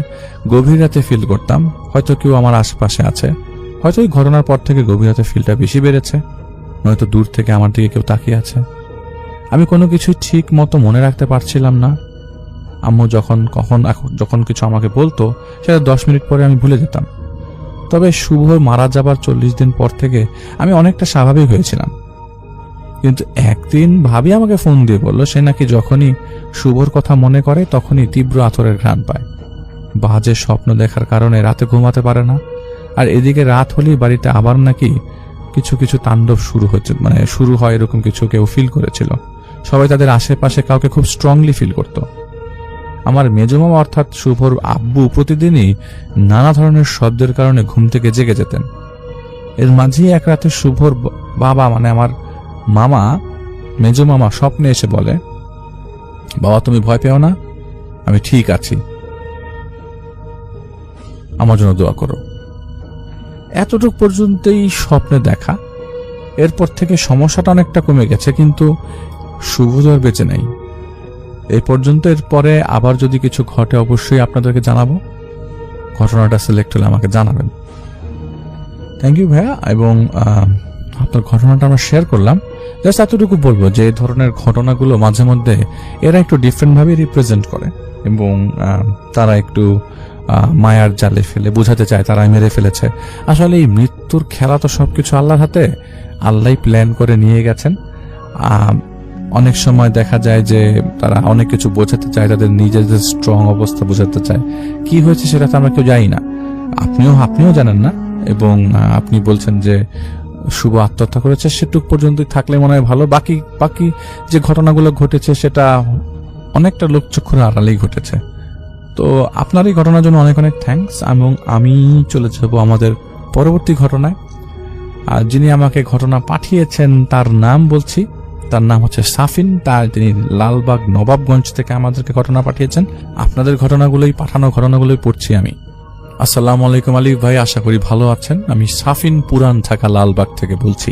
গভীর রাতে ফিল করতাম হয়তো কেউ আমার আশেপাশে আছে। হয়তো ওই ঘটনার পর থেকে গভীর রাতে ফিলটা বেশি বেড়েছে, নয়তো দূর থেকে আমার দিকে কেউ তাকিয়ে আছে। আমি কোনো কিছু ঠিক মতো মনে রাখতে পারছিলাম না। আম্মু যখন কিছু আমাকে বলতো, সেটা 10 মিনিট পরে আমি ভুলে যেতাম। তবে শুভ মারা যাবার 40 দিন পর থেকে আমি অনেকটা স্বাভাবিক হয়েছিলাম। কিন্তু একদিন ভাবি আমাকে ফোন দিয়ে বলল সে নাকি যখনই শুভর কথা মনে করে তখনই তীব্র আতরের ঘ্রাণ পায়, বাজে স্বপ্ন দেখার কারণে রাতে ঘুমাতে পারে না, আর এদিকে রাত হলেই বাড়িতে আবার নাকি কিছু কিছু তাণ্ডব শুরু হয় এরকম কিছু কেউ ফিল করেছিল। সবাই তাদের আশেপাশে কাউকে খুব স্ট্রংলি ফিল করত। আমার মেজমামা অর্থাৎ শুভর আব্বু প্রতিদিনই নানা ধরনের শব্দের কারণে ঘুম থেকে জেগে যেতেন। এর মাঝেই এক রাতে শুভর বাবা মানে আমার মামা, মেজমামা স্বপ্নে এসে বলে, বাবা তুমি ভয় পেও না, আমি ঠিক আছি, আমার জন্য দোয়া করো। এতটুক পর্যন্তই স্বপ্নে দেখা। এরপর থেকে সমস্যাটা অনেকটা কমে গেছে, কিন্তু শুভ তো আর বেঁচে নেই এই পর্যন্ত। এরপরে আবার যদি কিছু ঘটে অবশ্যই আপনাদেরকে জানাবো। ঘটনাটা সিলেক্ট হলে আমাকে জানাবেন। থ্যাংক ইউ ভাইয়া। এবং আপনার ঘটনাটা আমরা শেয়ার করলাম। জাস্ট এতটুকু বলবো যে এই ধরনের ঘটনাগুলো মাঝে মধ্যে এরা একটু ডিফারেন্ট ভাবে রিপ্রেজেন্ট করে এবং তারা একটু মায়ার জালে ফেলে বোঝাতে চায় তারা মেরে ফেলেছে। আসলে এই মৃত্যুর খেলা তো সবকিছু আল্লাহর হাতে, আল্লাহ প্ল্যান করে নিয়ে গেছেন। অনেক সময় দেখা যায় যে তারা অনেক কিছু বোঝাতে চায়, তাদের নিজেদের স্ট্রং অবস্থা বোঝাতে চায়। কি হয়েছে সেটা তো আমরা কেউ জানি না, আপনিও জানেন না। এবং আপনি বলছেন যে শুভ আত্মহত্যা করেছে, সেটুক পর্যন্তই থাকলে মনে হয় ভালো। বাকি যে ঘটনাগুলো ঘটেছে সেটা অনেকটা লোকচক্ষুর আড়ালেই ঘটেছে। তো আপনার এই ঘটনার জন্য অনেক অনেক থ্যাঙ্কস। এবং আমি চলে যাব আমাদের পরবর্তী ঘটনায়। আর যিনি আমাকে ঘটনা পাঠিয়েছেন তার নাম বলছি, তার নাম হচ্ছে সাফিন। তিনি লালবাগ নবাবগঞ্জ থেকে আমাদেরকে ঘটনা পাঠিয়েছেন। আপনাদের পাঠানো ঘটনাগুলোই পড়ছি আমি। আসসালামু আলাইকুম আলিফ ভাই, আশা করি ভালো আছেন। আমি সাফিন পুরান ঢাকা লালবাগ থেকে বলছি।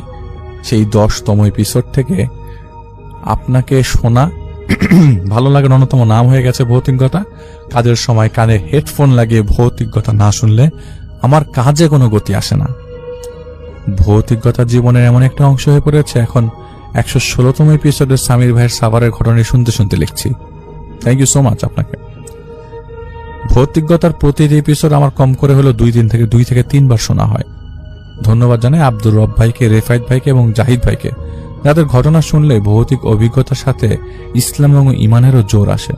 সেই 10তম এপিসোড থেকে আপনাকে শোনা ভালো লাগার অন্যতম নাম হয়ে গেছে ভৌতিকতা। কাজের সময় কানে হেডফোন লাগিয়ে ভৌতিকতা না শুনলে আমার কাজে কোনো গতি আসে না। ভৌতিকতা জীবনের এমন একটা অংশ হয়ে পড়েছে, এখন 116তম এপিসোডের সামির ভাইয়ের সাভারের ঘটনা শুনতে শুনতে লিখছি। থ্যাংক ইউ সো মাচ আপনাকে। ভৌতিকতার প্রতিটি এপিসোড আমার কম করে হলো 2 থেকে 3 বার শোনা হয়। ধন্যবাদ জানাই আব্দুর রব ভাইকে, রেফায়েত ভাইকে এবং জাহিদ ভাইকে, যাদের ঘটনা শুনলে ভৌতিক অভিজ্ঞতার সাথে ইসলাম এবং ইমানেরও জোর আসে।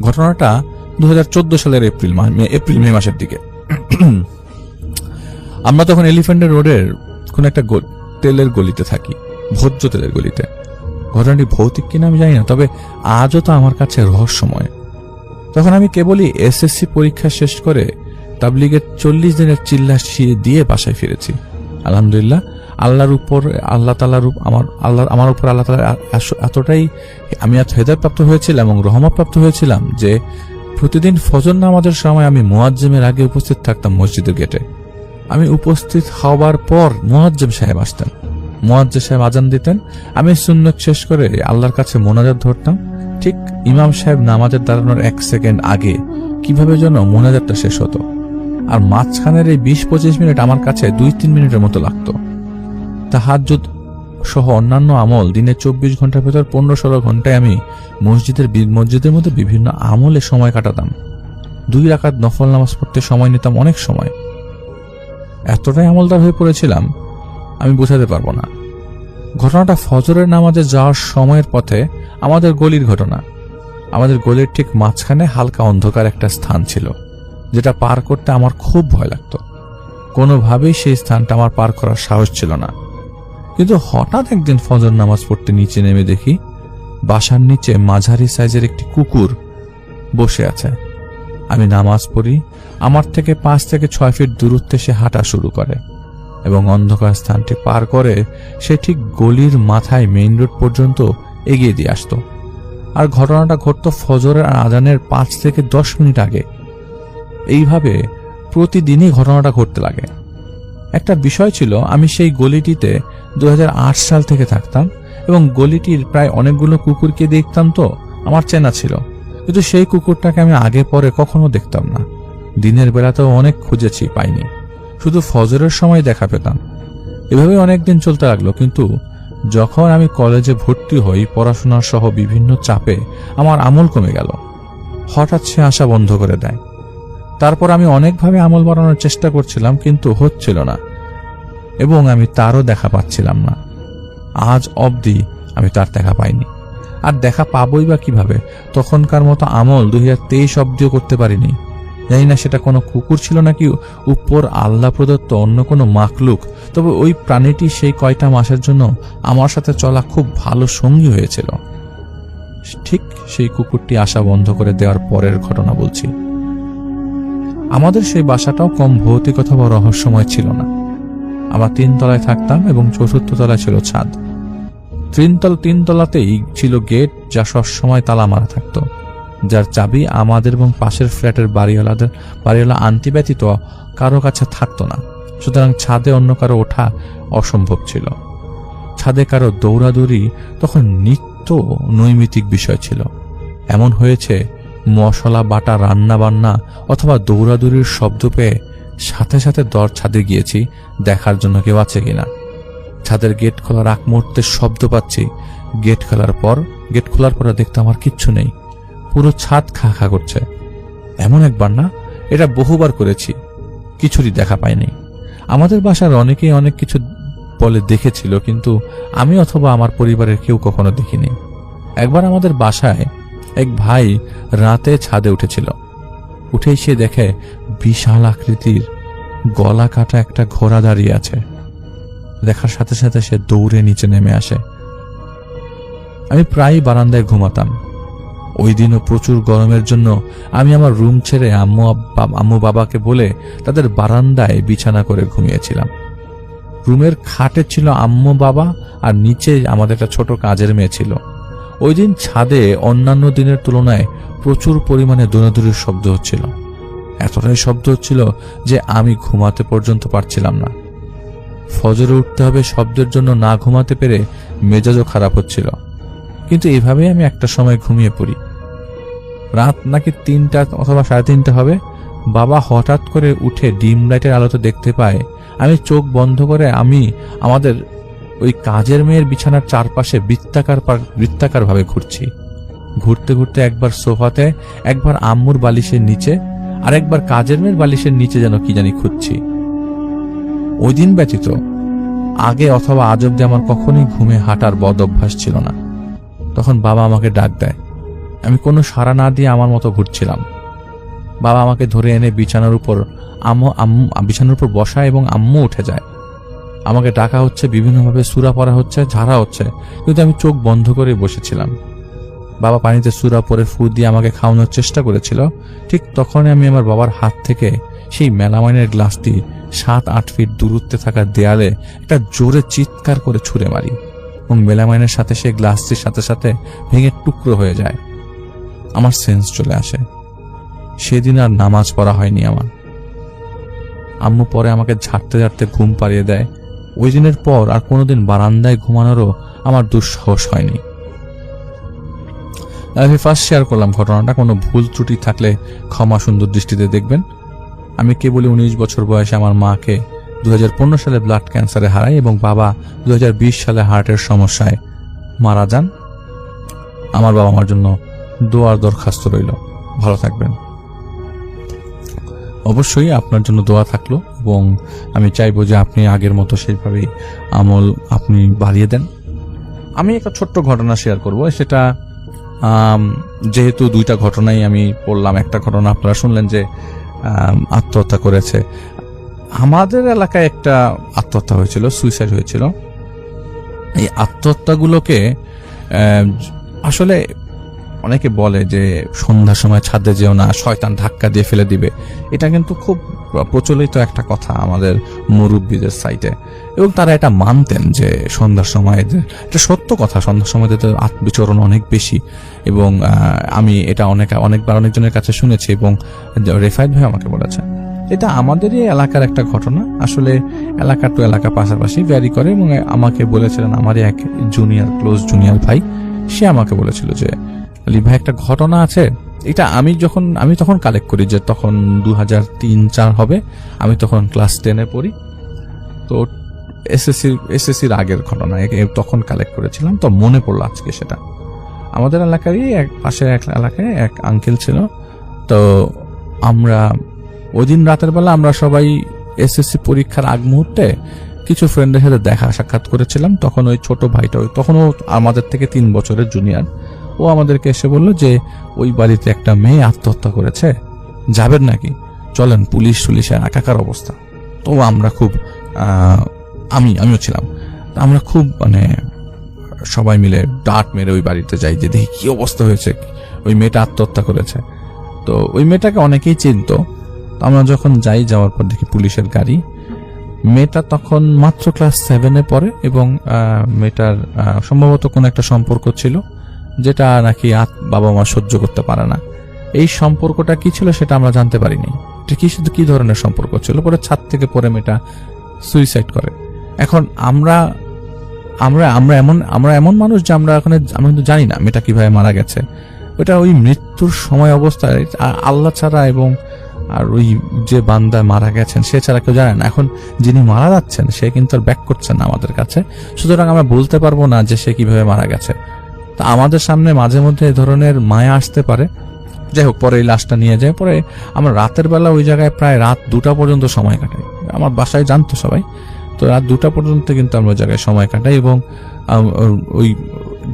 ঘটনাটা 2014 সালের এপ্রিল মে মাসের দিকে। আমরা তখন এলিফ্যান্ট রোডের কোন একটা তেলের গলিতে থাকি, ভোজ্য তেলের গলিতে। ঘটনাটি ভৌতিক কিনা আমি জানি না, তবে আজও তো আমার কাছে রহস্যময়। তখন আমি কেবলই এসএসসি পরীক্ষা শেষ করে তাবলিগের 40 দিনের চিল্লা দিয়ে বাসায় ফিরেছি। আলহামদুলিল্লাহ, আল্লাহ তাআলার আমার উপর আল্লাহ তাআলা এতটাই আমি হেদায়েত প্রাপ্ত হয়েছিলাম এবং রহমত প্রাপ্ত হয়েছিলাম যে প্রতিদিন ফজর নামাজের সময় আমি মুয়াজ্জিমের আগে উপস্থিত থাকতাম মসজিদের গেটে। আমি উপস্থিত হওয়ার পর মুয়াজ্জিম সাহেব আসতেন, মুয়াজ্জিম সাহেব আজান দিতেন, আমি সুন্নত শেষ করে আল্লাহর কাছে মোনাজাত ধরতাম। ঠিক ইমাম সাহেব নামাজের দাঁড়ানোর 1 সেকেন্ড আগে কিভাবে যেন মোনাজাতটা শেষ হতো, আর মাঝখানের এই 20-25 মিনিট আমার কাছে 2-3 মিনিটের মতো লাগতো। তাহাজ্জুদ সহ অন্যান্য আমল দিনে 24 ঘন্টার ভেতর 15-16 ঘন্টায় আমি মসজিদের মধ্যে বিভিন্ন আমলে সময় কাটাতাম। 2 রাকাত নফল নামাজ পড়তে সময় নিতাম অনেক সময়। এতটাই আমলদার হয়ে পড়েছিলাম আমি বোঝাতে পারবো না। ঘটনাটা ফজরের নামাজে যাওয়ার সময়ের পথে আমাদের গলির ঘটনা। আমাদের গলির ঠিক মাঝখানে হালকা অন্ধকার একটা স্থান ছিল, যেটা পার করতে আমার খুব ভয় লাগতো। কোনোভাবেই সেই স্থানটা আমার পার করার সাহস ছিল না। কিন্তু হঠাৎ একদিন ফজর নামাজ পড়তে নিচে নেমে দেখি বাসার নিচে মাঝারি সাইজের একটি কুকুর বসে আছে। আমি নামাজ পড়ি, আমার থেকে 5 থেকে 6 ফিট দূরত্বে সে হাঁটা শুরু করে এবং অন্ধকার স্থানটি পার করে সে ঠিক গলির মাথায় মেইন রোড পর্যন্ত এগিয়ে দিয়ে আসতো। আর ঘটনাটা ঘটতো ফজরের আজানের 5 থেকে 10 মিনিট আগে। এইভাবে প্রতিদিনই ঘটনাটা ঘটতে লাগে। একটা বিষয় ছিল, আমি সেই গলিটিতে 2008 সাল থেকে থাকতাম এবং গলিটির প্রায় অনেকগুলো কুকুরকে দেখতাম, তো আমার চেনা ছিল। কিন্তু সেই কুকুরটাকে আমি আগে পরে কখনো দেখতাম না। দিনের বেলাতেও অনেক খুঁজেছি, পাইনি, শুধু ফজরের সময় দেখা পেতাম। এভাবে অনেকদিন চলতে লাগলো। কিন্তু যখন আমি কলেজে ভর্তি হই, পড়াশোনার সহ বিভিন্ন চাপে আমার আমল কমে গেল। হঠাৎ সে আসা বন্ধ করে দেয়। তারপর আমি অনেকভাবে আমল বাড়ানোর চেষ্টা করছিলাম, কিন্তু হচ্ছিল না, এবং আমি তারও দেখা পাচ্ছিলাম না। আজ অবধি আমি তার দেখা পাইনি, আর দেখা পাবই বা কিভাবে? তখনকার মতো আমল 2023 অবধিও করতে পারিনি। জানি না সেটা কোনো কুকুর ছিল নাকি উপর আল্লাহ প্রদত্ত অন্য কোনো মাখলুক, তবে ওই প্রাণীটি সেই কয়টা মাসের জন্য আমার সাথে চলা খুব ভালো সঙ্গী হয়েছিল। ঠিক সেই কুকুরটি আসা বন্ধ করে দেওয়ার পরের ঘটনা বলছি। আমাদের সেই বাসাটাও কম ভৌতিক অথবা রহস্যময় ছিল না। আমরা 3 তলায় থাকতাম এবং 4র্থ তলায় ছিল ছাদ। 3 তলাতেই ছিল গেট, যা সবসময় তালা মারা থাকতো, যার চাবি আমাদের এবং পাশের ফ্ল্যাটের বাড়িওয়ালা আন্টি ব্যতীত কারো কাছে থাকতো না। সুতরাং ছাদে অন্য কারো ওঠা অসম্ভব ছিল। ছাদে কারো দৌড়াদৌড়ি তখন নিত্য নৈমিত্তিক বিষয় ছিল। এমন হয়েছে, মশলা বাটা, রান্না বান্না অথবা দৌড়াদৌড়ির শব্দ পেয়ে সাথে সাথে ছাদে গিয়েছি দেখার জন্য কেউ আছে কিনা। ছাদের গেট খোলার আগ মুহূর্তে শব্দ পাচ্ছি। গেট খোলার পরে দেখতে আমার কিচ্ছু নেই, পুরো ছাদ খা খা করছে। এমন একবার না, এটা বহুবার করেছি, কিছুরই দেখা পাইনি। আমাদের বাসার অনেকেই অনেক কিছু বলে দেখেছিল, কিন্তু আমি অথবা আমার পরিবারের কেউ কখনো দেখিনি। একবার আমাদের বাসায় এক ভাই রাতে ছাদে উঠেছিল। উঠেই সে দেখে বিশাল আকৃতির গলা কাটা একটা ঘোড়া দাঁড়িয়ে আছে। দেখার সাথে সাথে সে দৌড়ে নিচে নেমে আসে। আমি প্রায় বারান্দায় ঘুমাতাম। ওই দিনও প্রচুর গরমের জন্য আমি আমার রুম ছেড়ে আম্মু বাবাকে বলে তাদের বারান্দায় বিছানা করে ঘুমিয়েছিলাম। রুমের খাটে ছিল আম্মু বাবা, আর নিচে আমাদের একটা ছোট কাজের মেয়ে ছিল। ওই দিন ছাদে অন্যান্য দিনের তুলনায় প্রচুর পরিমাণে দৌড়াদৌড়ির শব্দ হচ্ছিল। এতটাই শব্দ হচ্ছিল যে আমি ঘুমাতে পর্যন্ত পারছিলাম না। ফজরে উঠতে হবে শব্দের জন্য না ঘুমাতে পেরে মেজাজও খারাপ হচ্ছিল। কিন্তু এভাবেই আমি একটা সময় ঘুমিয়ে পড়ি। রাত নাকি 3টা অথবা 3:30 হবে। বাবা হঠাৎ করে উঠে ডিম লাইটের আলোতে দেখতে পায় আমি চোখ বন্ধ করে আমাদের ওই কাজের মেয়ের বিছানার চারপাশে বৃত্তাকার ভাবে ঘুরছি। ঘুরতে ঘুরতে একবার সোফাতে, একবার আম্মুর বালিশের নিচে, আর একবার কাজের মেয়ের বালিশের নিচে যেন কি জানি খুঁজছি। ওই দিন ব্যতীত আগে অথবা আজ অব্দি আমার কখনোই ঘুমে হাঁটার বদ অভ্যাস ছিল না। তখন বাবা আমাকে ডাক দেয়। আমি কোনো সাড়া না দিয়ে আমার মতো ঘুরছিলাম। বাবা আমাকে ধরে এনে বিছানার উপর বসায় এবং আম্মু উঠে যায়। আমাকে ডাকা হচ্ছে, বিভিন্নভাবে সূরা পড়া হচ্ছে, ঝাড়া হচ্ছে, কিন্তু আমি চোখ বন্ধ করে বসেছিলাম। বাবা পানিতে সূরা পরে ফু দিয়ে আমাকে খাওয়ানোর চেষ্টা করেছিল। ঠিক তখনই আমি আমার বাবার হাত থেকে সেই মেলামাইনের গ্লাসটি 7-8 ফিট দূরত্বে থাকা দেয়ালে একটা জোরে চিৎকার করে ছুঁড়ে মারি, এবং মেলামাইনের সাথে সেই গ্লাসটির সাথে সাথে ভেঙে টুকরো হয়ে যায়। আমার সেন্স চলে আসে। সেদিন আর নামাজ পড়া হয়নি আমার। আম্মু পরে আমাকে ঝাড়তে ঝাড়তে ঘুম পাড়িয়ে দেয়। ওই দিনের পর আর কোনোদিন বারান্দায় ঘুমানোরও আমার দুঃসাহস হয়নি। আমি ফার্স্ট শেয়ার করলাম ঘটনাটা। কোনো ভুল ত্রুটি থাকলে ক্ষমা সুন্দর দৃষ্টিতে দেখবেন। আমি কেবলই 19 বছর বয়সে আমার মাকে 2015 সালে ব্লাড ক্যান্সারে হারাই, এবং বাবা 2020 সালে হার্টের সমস্যায় মারা যান। আমার বাবা মার জন্য দোয়ার দরখাস্ত রইল। ভালো থাকবেন। অবশ্যই আপনার জন্য দোয়া থাকলো, এবং আমি চাইবো যে আপনি আগের মতো সেইভাবেই আমল আপনি বাড়িয়ে দেন। আমি একটা ছোট্ট ঘটনা শেয়ার করব। সেটা যেহেতু 2টা ঘটনাই আমি পড়লাম, একটা ঘটনা আপনারা শুনলেন যে আত্মহত্যা করেছে। আমাদের এলাকায় একটা আত্মহত্যা হয়েছিল, সুইসাইড হয়েছিল। এই আত্মহত্যাগুলোকে আসলে অনেকে বলে যে সন্ধ্যার সময় ছাদে যেও না, শয়তান ধাক্কা দিয়ে ফেলে দিবে। এটা কিন্তু খুব প্রচলিত একটা কথা আমাদের মুরব্বীদের সাইটে, এবং তারা এটা মানতেন যে সন্ধ্যার সময়, এটা সত্য কথা, সন্ধ্যার সময় আত্মবিচরণ অনেক বেশি। এবং আমি এটা অনেকবার অনেকজনের কাছে শুনেছি, এবং রেফায়েত ভাই আমাকে বলেছে। এটা আমাদেরই এলাকার একটা ঘটনা। আসলে এলাকা টু এলাকা পাশাপাশি ভ্যারি করে, এবং আমাকে বলেছিলেন আমারই এক ক্লোজ জুনিয়র ভাই, সে আমাকে বলেছিল যে আলী ভাই একটা ঘটনা আছে। এটা আমি তখন কালেক্ট করি, যে তখন 2003-04 হবে। আমি তখন ক্লাস 10-এ পড়ি। তো এসএসসির আগের ঘটনা তখন কালেক্ট করেছিলাম। তো মনে পড়লো আজকে সেটা। আমাদের এলাকারই এক পাশের এক এলাকায় এক আঙ্কেল ছিল। তো আমরা ওই দিন রাতের বেলা আমরা সবাই এসএসসি পরীক্ষার আগ মুহূর্তে কিছু ফ্রেন্ডের সাথে দেখা সাক্ষাৎ করেছিলাম। তখন ওই ছোট ভাইটা, তখনও আমাদের থেকে 3 বছরের জুনিয়র, ও আমাদেরকে এসে বলল যে ওই বাড়িতে একটা মেয়ে আত্মহত্যা করেছে, যাবেন নাকি, চলেন, পুলিশের একাকার অবস্থা। তো আমরা খুব আমিও ছিলাম, আমরা খুব মানে সবাই মিলে ডাট মেরে ওই বাড়িতে যাই যে দেখি কি অবস্থা হয়েছে, ওই মেয়েটা আত্মহত্যা করেছে। তো ওই মেয়েটাকে অনেকেই চিনতো। তো আমরা যখন যাওয়ার পর দেখি পুলিশের গাড়ি। মেয়েটা তখন মাত্র ক্লাস 7-এ পড়ে এবং মেয়েটার সম্ভবত কোনো একটা সম্পর্ক ছিল যেটা নাকি বাবা মা সহ্য করতে পারে না। এই সম্পর্কটা কি ছিল সেটা আমরা জানতে পারিনি, কি ধরনের সম্পর্ক ছিল। পরে ছাদ থেকে পড়ে মেয়েটা সুইসাইড করে। এখন আমরা এমন মানুষ যে আমরা কিন্তু জানি না মেয়েটা কিভাবে মারা গেছে। ওটা ওই মৃত্যুর সময় অবস্থায় আল্লাহ ছাড়া এবং আর ওই যে বান্দা মারা গেছেন সে ছাড়া কেউ জানে না। এখন যিনি মারা যাচ্ছেন সে কিন্তু আর ব্যাক করছেন না আমাদের কাছে, সুতরাং আমরা বলতে পারবো না যে সে কিভাবে মারা গেছে। তা আমাদের সামনে মাঝে মধ্যে এই ধরনের মায়া আসতে পারে। যাই হোক, পরে এই লাশটা নিয়ে যায়। পরে আমরা রাতের বেলা ওই জায়গায় প্রায় রাত 2টা পর্যন্ত সময় কাটাই। আমার বাসায় জানতো সবাই, তো রাত 2টা পর্যন্ত কিন্তু আমরা ওই জায়গায় সময় কাটাই। এবং ওই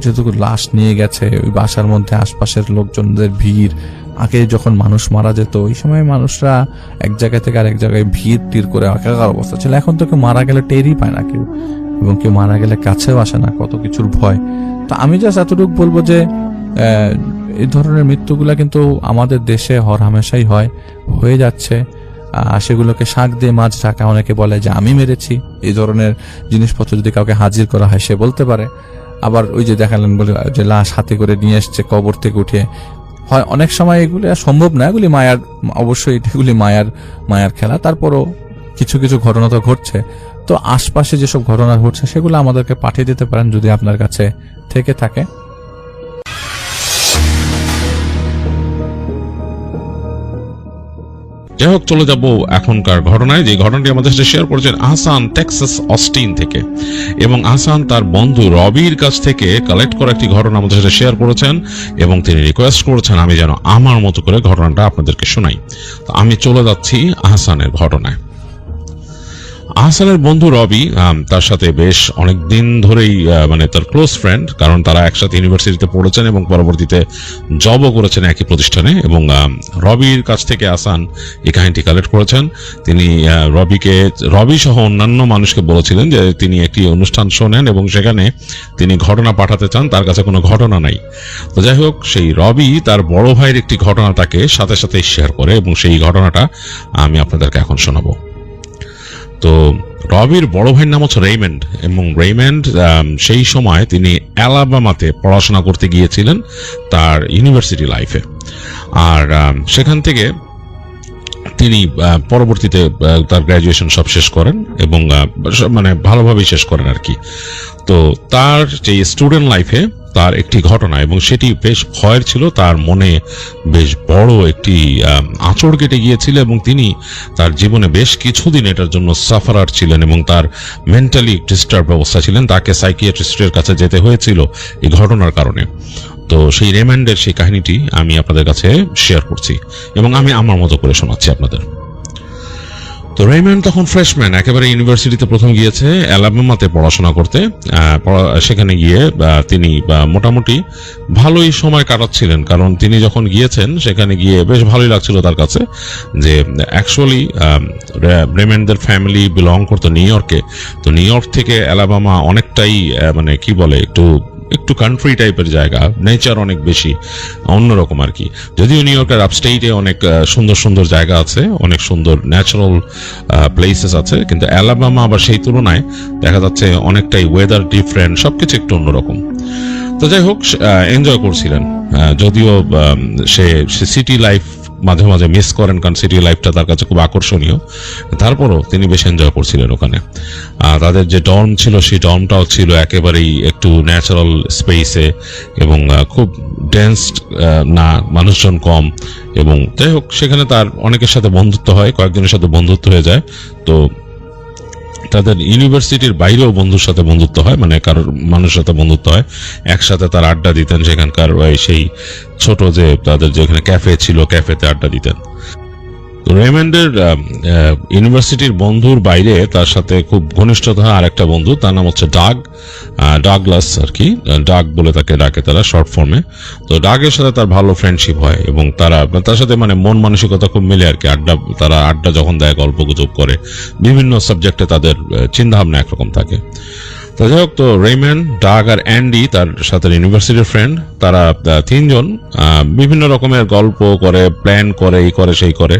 যেটুকু লাশ নিয়ে গেছে ওই বাসার মধ্যে আশপাশের লোকজনদের ভিড়, আগে যখন মানুষ মারা যেত ওই সময় মানুষরা এক জায়গা থেকে আরেক জায়গায় ভিড় টির করে একাকার অবস্থা ছিল। এখন তো কেউ মারা গেলে টেরই পায় না কেউ, এবং কেউ মারা গেলে কাছেও আসে না, কত কিছুর ভয়। তো আমি জাস্ট এতটুকু বলবো যে এই ধরনের মৃত্যুগুলা কিন্তু আমাদের দেশে হরহামেশাই হয়ে যাচ্ছে। সেগুলোকে শাক দিয়ে মাছ ঢাকা। অনেকে বলে যে আমি মেরেছি। এই ধরনের জিনিসপত্র যদি কাউকে হাজির করা হয় সে বলতে পারে। আবার ওই যে দেখালেন বলে যে লাশ হাতে করে নিয়ে এসছে কবর থেকে উঠে, হয় অনেক সময় এগুলি সম্ভব না, এগুলি অবশ্যই এগুলি মায়ার খেলা। তারপরও কিছু কিছু ঘটনা তো ঘটছে। তো আশপাশে যেসব ঘটনা ঘটছে সেগুলো আমাদেরকে পাঠিয়ে দিতে পারেন যদি আপনার কাছে থেকে থাকে। যাই হোক, চলে যাব এখনকার ঘটনায়। যে ঘটনাটি আমাদের সাথে শেয়ার করেছেন আহসান টেক্সাস অস্টিন থেকে, এবং আহসান তার বন্ধু রবির কাছ থেকে কালেক্ট করা একটি ঘটনা আমাদের সাথে শেয়ার করেছেন, এবং তিনি রিকোয়েস্ট করেছেন আমি যেন আমার মতো করে ঘটনাটা আপনাদেরকে শোনাই। তো আমি চলে যাচ্ছি আহসানের ঘটনায়। আহসানের বন্ধু রবি, তার সাথে বেশ অনেক দিন ধরেই মানে তার ক্লোজ ফ্রেন্ড, কারণ তারা একসাথে ইউনিভার্সিটিতে পড়েছেন এবং পরবর্তীতে জবও করেছেন একই প্রতিষ্ঠানে। এবং রবির কাছ থেকে আহসান এই কাহিনীটি কালেক্ট করেছেন। তিনি রবি সহ অন্যান্য মানুষকে বলেছিলেন যে তিনি একটি অনুষ্ঠান শোনেন এবং সেখানে তিনি ঘটনা পাঠাতে চান, তার কাছে কোনো ঘটনা নাই। তো যাই হোক, সেই রবি তার বড় ভাইয়ের একটি ঘটনা তাকে সাথে সাথে শেয়ার করে, এবং সেই ঘটনাটা আমি আপনাদেরকে এখন শোনাবো। তো রবির বড় ভাইয়ের নাম হচ্ছে রেইমন্ড, এবং রেইমন্ড সেই সময় তিনি অ্যালাবামাতে পড়াশোনা করতে গিয়েছিলেন তার ইউনিভার্সিটি লাইফে। আর সেখান থেকে তিনি পরবর্তীতে তার গ্র্যাজুয়েশন সব শেষ করেন এবং মানে ভালোভাবেই শেষ করেন আর কি। তো তার যে স্টুডেন্ট লাইফে তার একটি ঘটনা, এবং সেটি বেশ ভয়ের ছিল, তার মনে বেশ বড় একটি আঁচড় কেটে গিয়েছিল, এবং তিনি তার জীবনে বেশ কিছুদিন এটার জন্য সাফারার ছিলেন এবং তার মেন্টালি ডিস্টার্ব অবস্থা ছিলেন। তাকে সাইকিয়াট্রিস্টের কাছে যেতে হয়েছিল এই ঘটনার কারণে। তো সেই রেমান্ডের সেই কাহিনীটি আমি আপনাদের কাছে শেয়ার করছি এবং আমি আমার মতো করে শোনাচ্ছি আপনাদের। তো রেইমন্ড তখন ফ্রেশম্যান, একেবারে ইউনিভার্সিটিতে প্রথম গিয়েছে অ্যালাবামাতে পড়াশোনা করতে। সেখানে গিয়ে তিনি মোটামুটি ভালোই সময় কাটাচ্ছিলেন, কারণ তিনি যখন গিয়েছেন সেখানে গিয়ে বেশ ভালোই লাগছিল তার কাছে। যে অ্যাকচুয়ালি রেইমন্ডের ফ্যামিলি বিলং করতো নিউ ইয়র্কে। তো নিউ ইয়র্ক থেকে অ্যালাবামা অনেকটাই মানে কি বলে একটু কান্ট্রি টাইপের জায়গা, নেচার অনেক বেশি অন্যরকম আর কি। যদিও নিউ ইয়র্কের আপস্টেটে অনেক সুন্দর সুন্দর জায়গা আছে, অনেক সুন্দর ন্যাচারাল প্লেসেস আছে, কিন্তু অ্যালাবামা আবার সেই তুলনায় দেখা যাচ্ছে অনেকটাই ওয়েদার ডিফারেন্ট, সবকিছু একটু অন্যরকম। তো যাই হোক, এনজয় করছিলেন, যদিও সে সিটি লাইফ মাঝে মাঝে মিস করেন, কারণ সিটি লাইফটা তার কাছে খুব আকর্ষণীয়। তারপরও তিনি বেশ এনজয় করছিলেন ওখানে। তাদের যে ডর্ম ছিল সেই ডর্মটাও ছিল একেবারেই একটু ন্যাচারাল স্পেসে, এবং খুব ডেন্স না, মানুষজন কম। এবং যাই হোক, সেখানে তার অনেকের সাথে বন্ধুত্ব হয়, কয়েকজনের সাথে বন্ধুত্ব হয়ে যায়। তো তাদের ইউনিভার্সিটির বাইরেও বন্ধুর সাথে বন্ধুত্ব হয়, মানে কারোর মানুষের সাথে বন্ধুত্ব হয়। একসাথে তার আড্ডা দিতেন, সেখানকার সেই ছোট যে তাদের যেখানে ক্যাফে ছিল ক্যাফেতে আড্ডা দিতেন। রেমন্ডের ইউনিভার্সিটির বন্ধুর বাইরে তার সাথে খুব ঘনিষ্ঠতা আর একটা বন্ধু, তার নাম হচ্ছে ডাগলাস আর কি, ডাগ বলে তাকে ডাকে তারা শর্ট ফর্মে। তো ডাগের সাথে তার ভালো ফ্রেন্ডশিপ হয় এবং তার সাথে মানে মন মানসিকতা খুব মিলে আর কি। তারা আড্ডা যখন দেয়, গল্প গুজব করে, বিভিন্ন সাবজেক্টে তাদের চিন্তা ভাবনা একরকম থাকে। তো যাই হোক, তো রেমন্ড, ডাগ আর অ্যান্ডি তার সাথে ইউনিভার্সিটির ফ্রেন্ড, তারা তিনজন বিভিন্ন রকমের গল্প করে, প্ল্যান করে, এই করে সেই করে।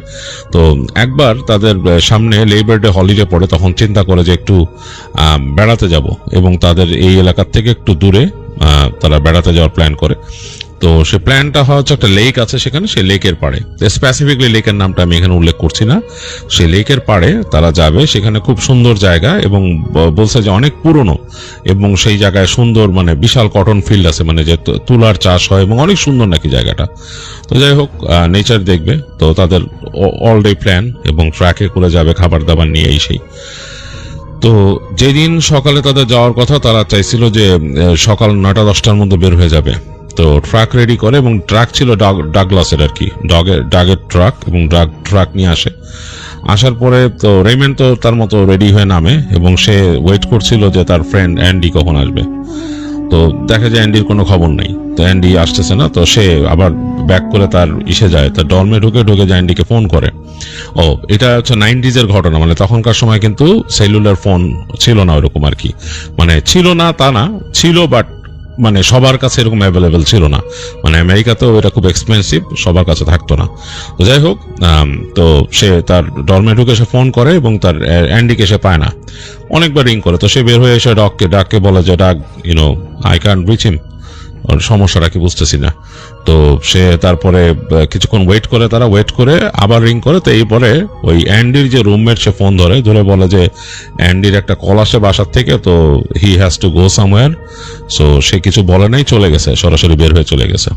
তো একবার তাদের সামনে লেবার ডে হলিডে পড়ে, তখন চিন্তা করে যে একটু বেড়াতে যাব এবং তাদের এই এলাকার থেকে একটু দূরে তারা বেড়াতে যাওয়ার প্ল্যান করে। তো সে প্ল্যানটা হচ্ছে একটা লেক আছে সেখানে, সেই লেকের পাড়ে, স্পেসিফিকলি লেকের নামটা আমি এখানে উল্লেখ করছি না, সেই লেকের পাড়ে তারা যাবে। সেখানে খুব সুন্দর জায়গা এবং বলছে যে অনেক পুরনো এবং সেই জায়গায় সুন্দর মানে বিশাল কটন ফিল্ড আছে, মানে যে তুলার চাষ হয় এবং অনেক সুন্দর নাকি জায়গাটা। তো যাই হোক, নেচার দেখবে। তো তাদের অল ডে প্ল্যান এবং ট্র্যাকে করে যাবে খাবার দাবার নিয়ে এই সেই। তো যেদিন সকালে তাদের যাওয়ার কথা, তারা চাইছিল যে সকাল 9টা-10টার মধ্যে বের হয়ে যাবে। তো ট্রাক রেডি করে, এবং ট্রাক ছিল ডাগলাসের আর কি, ডাগের ট্রাক, এবং ট্রাক নিয়ে আসার পরে তো রেমন্ড তো তার মতো রেডি হয়ে নামে এবং সে ওয়েট করছিল যে তার ফ্রেন্ড অ্যান্ডি কখন আসবে। তো দেখা যায় অ্যান্ডির কোনো খবর নেই, তো অ্যান্ডি আসতেছে না। তো সে আবার ব্যাক করে তার যায়, তার ডর্মে ঢুকে যে অ্যান্ডিকে ফোন করে। ও, এটা হচ্ছে 90s এর ঘটনা, মানে তখনকার সময় কিন্তু সেলুলার ফোন ছিল না ওরকম আর কি, মানে ছিল না তা না, ছিল বাট মানে সবার কাছে এরকম অ্যাভেলেবেল ছিল না, মানে আমেরিকাতেও এটা খুব এক্সপেন্সিভ, সবার কাছে থাকতো না। তো যাই হোক, তো সে তার ডর্মে ঢুকে সে ফোন করে এবং তার অ্যান্ডিকে সে পায় না, অনেকবার রিং করে। তো সে বের হয়ে এসে ডাককে বলে যে ডাগ, আই ক্যান্ট রিচ হিম, ওর সমস্যাটা কি বুঝতেছি না। তো সে তারপরে কিছুক্ষণ তারা ওয়েট করে আবার রিং করে। তো এই পরে ওই অ্যান্ডির যে রুমমেট সে ফোন ধরে বলে যে অ্যান্ডির একটা কল আসে বাসার থেকে, তো he has to go somewhere. So সে কিছু বলে নাই, চলে গেছে, সরাসরি বের হয়ে চলে গেছে।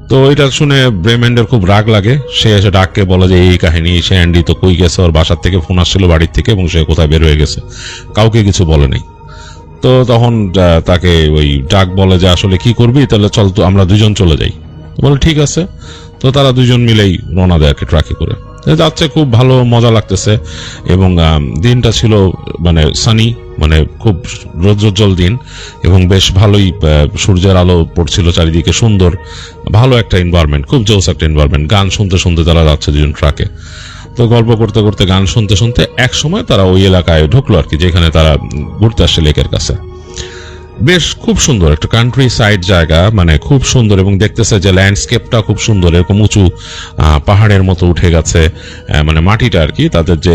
তো এটা শুনে রেমন্ডের খুব রাগ লাগে, সে এসে ডাককে বলে যে এই কাহিনী, সে অ্যান্ডি তো কই গেছে, ওর বাসার থেকে ফোন আসছিল বাড়ির থেকে, এবং সে কোথায় বের হয়ে গেছে, কাউকে কিছু বলে নাই। তো তখন তাকে ওই ডাক বলে যে আসলে কি করবি, তাহলে চল তো আমরা দুজন চলে যাই। বলে ঠিক আছে। তো তারা দুজন মিলেই রওনা দেয় ট্রাকে করে যাচ্ছে, খুব ভালো মজা লাগতেছে। এবং দিনটা ছিল মানে সানি, মানে খুব রৌদ্রোজ্জ্বল দিন, এবং বেশ ভালোই সূর্যের আলো পড়ছিল চারিদিকে, সুন্দর ভালো একটা এনভায়রনমেন্ট, খুব জোস একটা এনভায়রনমেন্ট। গান শুনতে শুনতে তারা যাচ্ছে দুজন ট্রাকে। তো গল্প করতে করতে, গান শুনতে শুনতে এক সময় তারা ওই এলাকায় ঢুকলো আর কি, যেখানে তারা ঘুরতে আসছে লেকের কাছে। বেশ খুব সুন্দর একটা কান্ট্রি সাইড জায়গা, মানে খুব সুন্দর, এবং দেখতেছে যে ল্যান্ডস্কেপটা খুব সুন্দর, এরকম উঁচু পাহাড়ের মতো উঠে গেছে, মানে মাটিটা আর কি, তাদের যে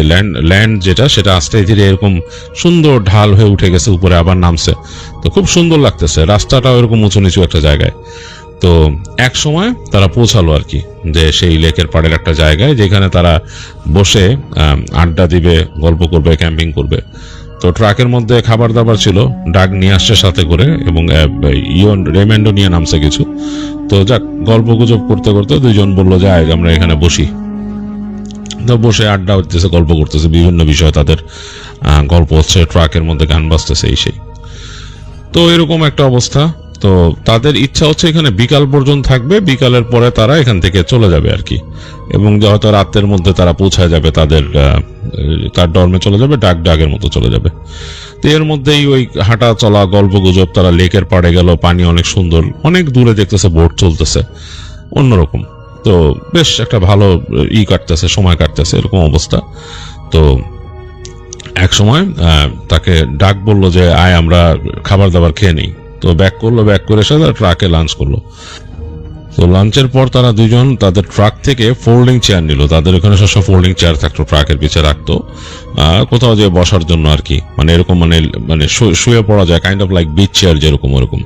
ল্যান্ড যেটা, সেটা আস্তে ধীরে এরকম সুন্দর ঢাল হয়ে উঠে গেছে, উপরে আবার নামছে। তো খুব সুন্দর লাগতেছে, রাস্তাটাও এরকম উঁচু নিচু একটা জায়গায়। তো এক সময় তারা পৌঁছালো আর কি, যে সেই লেকের পাড়ের একটা জায়গায়, যেখানে তারা বসে আড্ডা দিবে, গল্প করবে, ক্যাম্পিং করবে। তো ট্রাকের মধ্যে খাবার দাবার ছিল, ডাক নিয়ে আসছে সাথে করে, এবং রেমন্ডও নিয়ে নামছে কিছু। তো যাক, গল্প গুজব করতে করতে দুইজন বললো যে আমরা এখানে বসি। তো বসে আড্ডা হচ্ছে, গল্প করতেছে বিভিন্ন বিষয়, তাদের গল্প হচ্ছে, ট্রাকের মধ্যে গান বাজতেছে এই সেই। তো এরকম একটা অবস্থা। তো তাদের ইচ্ছা হচ্ছে এখানে বিকাল পর্যন্ত থাকবে, বিকালের পরে তারা এখান থেকে চলে যাবে আর কি, এবং হয়তো রাতের মধ্যে তারা পৌঁছায় যাবে তার ডর্মে চলে যাবে, ডাগের মতো চলে যাবে। তো এর মধ্যেই ওই হাঁটা চলা, গল্প গুজব, তারা লেকের পাড়ে গেল, পানি অনেক সুন্দর, অনেক দূরে দেখতেছে বোট চলতেছে, অন্যরকম। তো বেশ একটা ভালো কাটতেছে, সময় কাটতেছে, এরকম অবস্থা। তো এক সময় তাকে ডাক বলল যে আমরা খাবার দাবার খেয়ে নিই। তো ব্যাক করে এসে ট্রাকে লাঞ্চ করলো। তো লাঞ্চের পর তারা দুজন তাদের ট্রাক থেকে ফোল্ডিং চেয়ার নিল, তাদের ওখানে সবসময় ফোল্ডিং চেয়ার থাকতো, ট্রাকের পিছে রাখতো কোথাও যে বসার জন্য আর কি, মানে এরকম মানে শুয়ে পড়া যায়, kind of like beach chair যেরকম, ওরকম।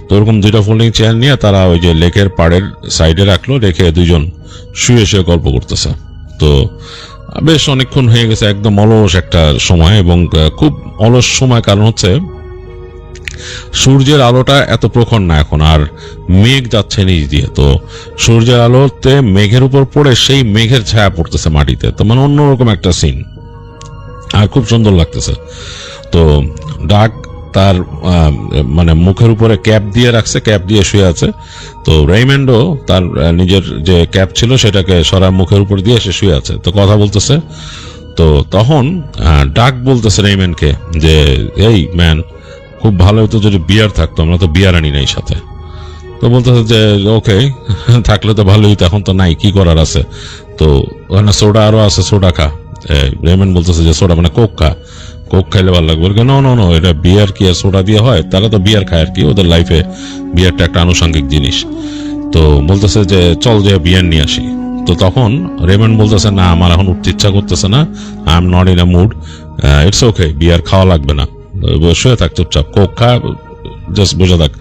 তো ওরকম দুইটা ফোল্ডিং চেয়ার নিয়ে তারা ওই যে লেকের পাড়ের সাইডে রাখলো, রেখে দুজন শুয়ে গল্প করতেছে। তো বেশ অনেকক্ষণ হয়ে গেছে, একদম অলস একটা সময়, এবং খুব অলস সময়, কারণ হচ্ছে সূর্যের আলোটা এত প্রখর না এখন, আর মেঘ যাচ্ছে নিচ দিয়ে। তো সূর্যের আলোতে মেঘের উপর পড়ে সেই মেঘের ছায়া পড়তেছে মাটিতে, তো মানে অন্যরকম একটা সিন, আর খুব সুন্দর লাগতেছে। তো ডাক তার মানে মুখের উপরে ক্যাপ দিয়ে রাখছে, ক্যাপ দিয়ে শুয়ে আছে। তো রেইমন্ডও তার নিজের যে ক্যাপ ছিল সেটাকে সরার মুখের উপর দিয়ে সে শুয়ে আছে, তো কথা বলতেছে। তো তখন ডাক বলতেছে রেইমন্ডকে যে এই ম্যান, খুব ভালো হতো যদি বিয়ার থাকতো, আমরা তো বিয়ার আনি নাই সাথে। তো বলতেছে যে ওকে, থাকলে তো ভালোই, এখন তো নাই, কি করার আছে। তো ওখানে সোডা আরো আছে, সোডা খা। রেইমন্ড বলতেছে যে সোডা মানে কোক খা, কোক খাইলে ভালো লাগবে। নো, এটা বিয়ার কি আর সোডা দিয়ে হয়? তারা তো বিয়ার খায় আর কি, ওদের লাইফে বিয়ারটা একটা আনুষঙ্গিক জিনিস। তো বলতেছে যে চল যে বিয়ার নিয়ে আসি। তো তখন রেইমন্ড বলতেছে না, আমার এখন উঠতে ইচ্ছা করতেছে না, I am not in a mood, it's okay, beer খাওয়া লাগবে না, শুয়ে থাক চুপচাপ, কোক খা, জাস্ট বসে থাক,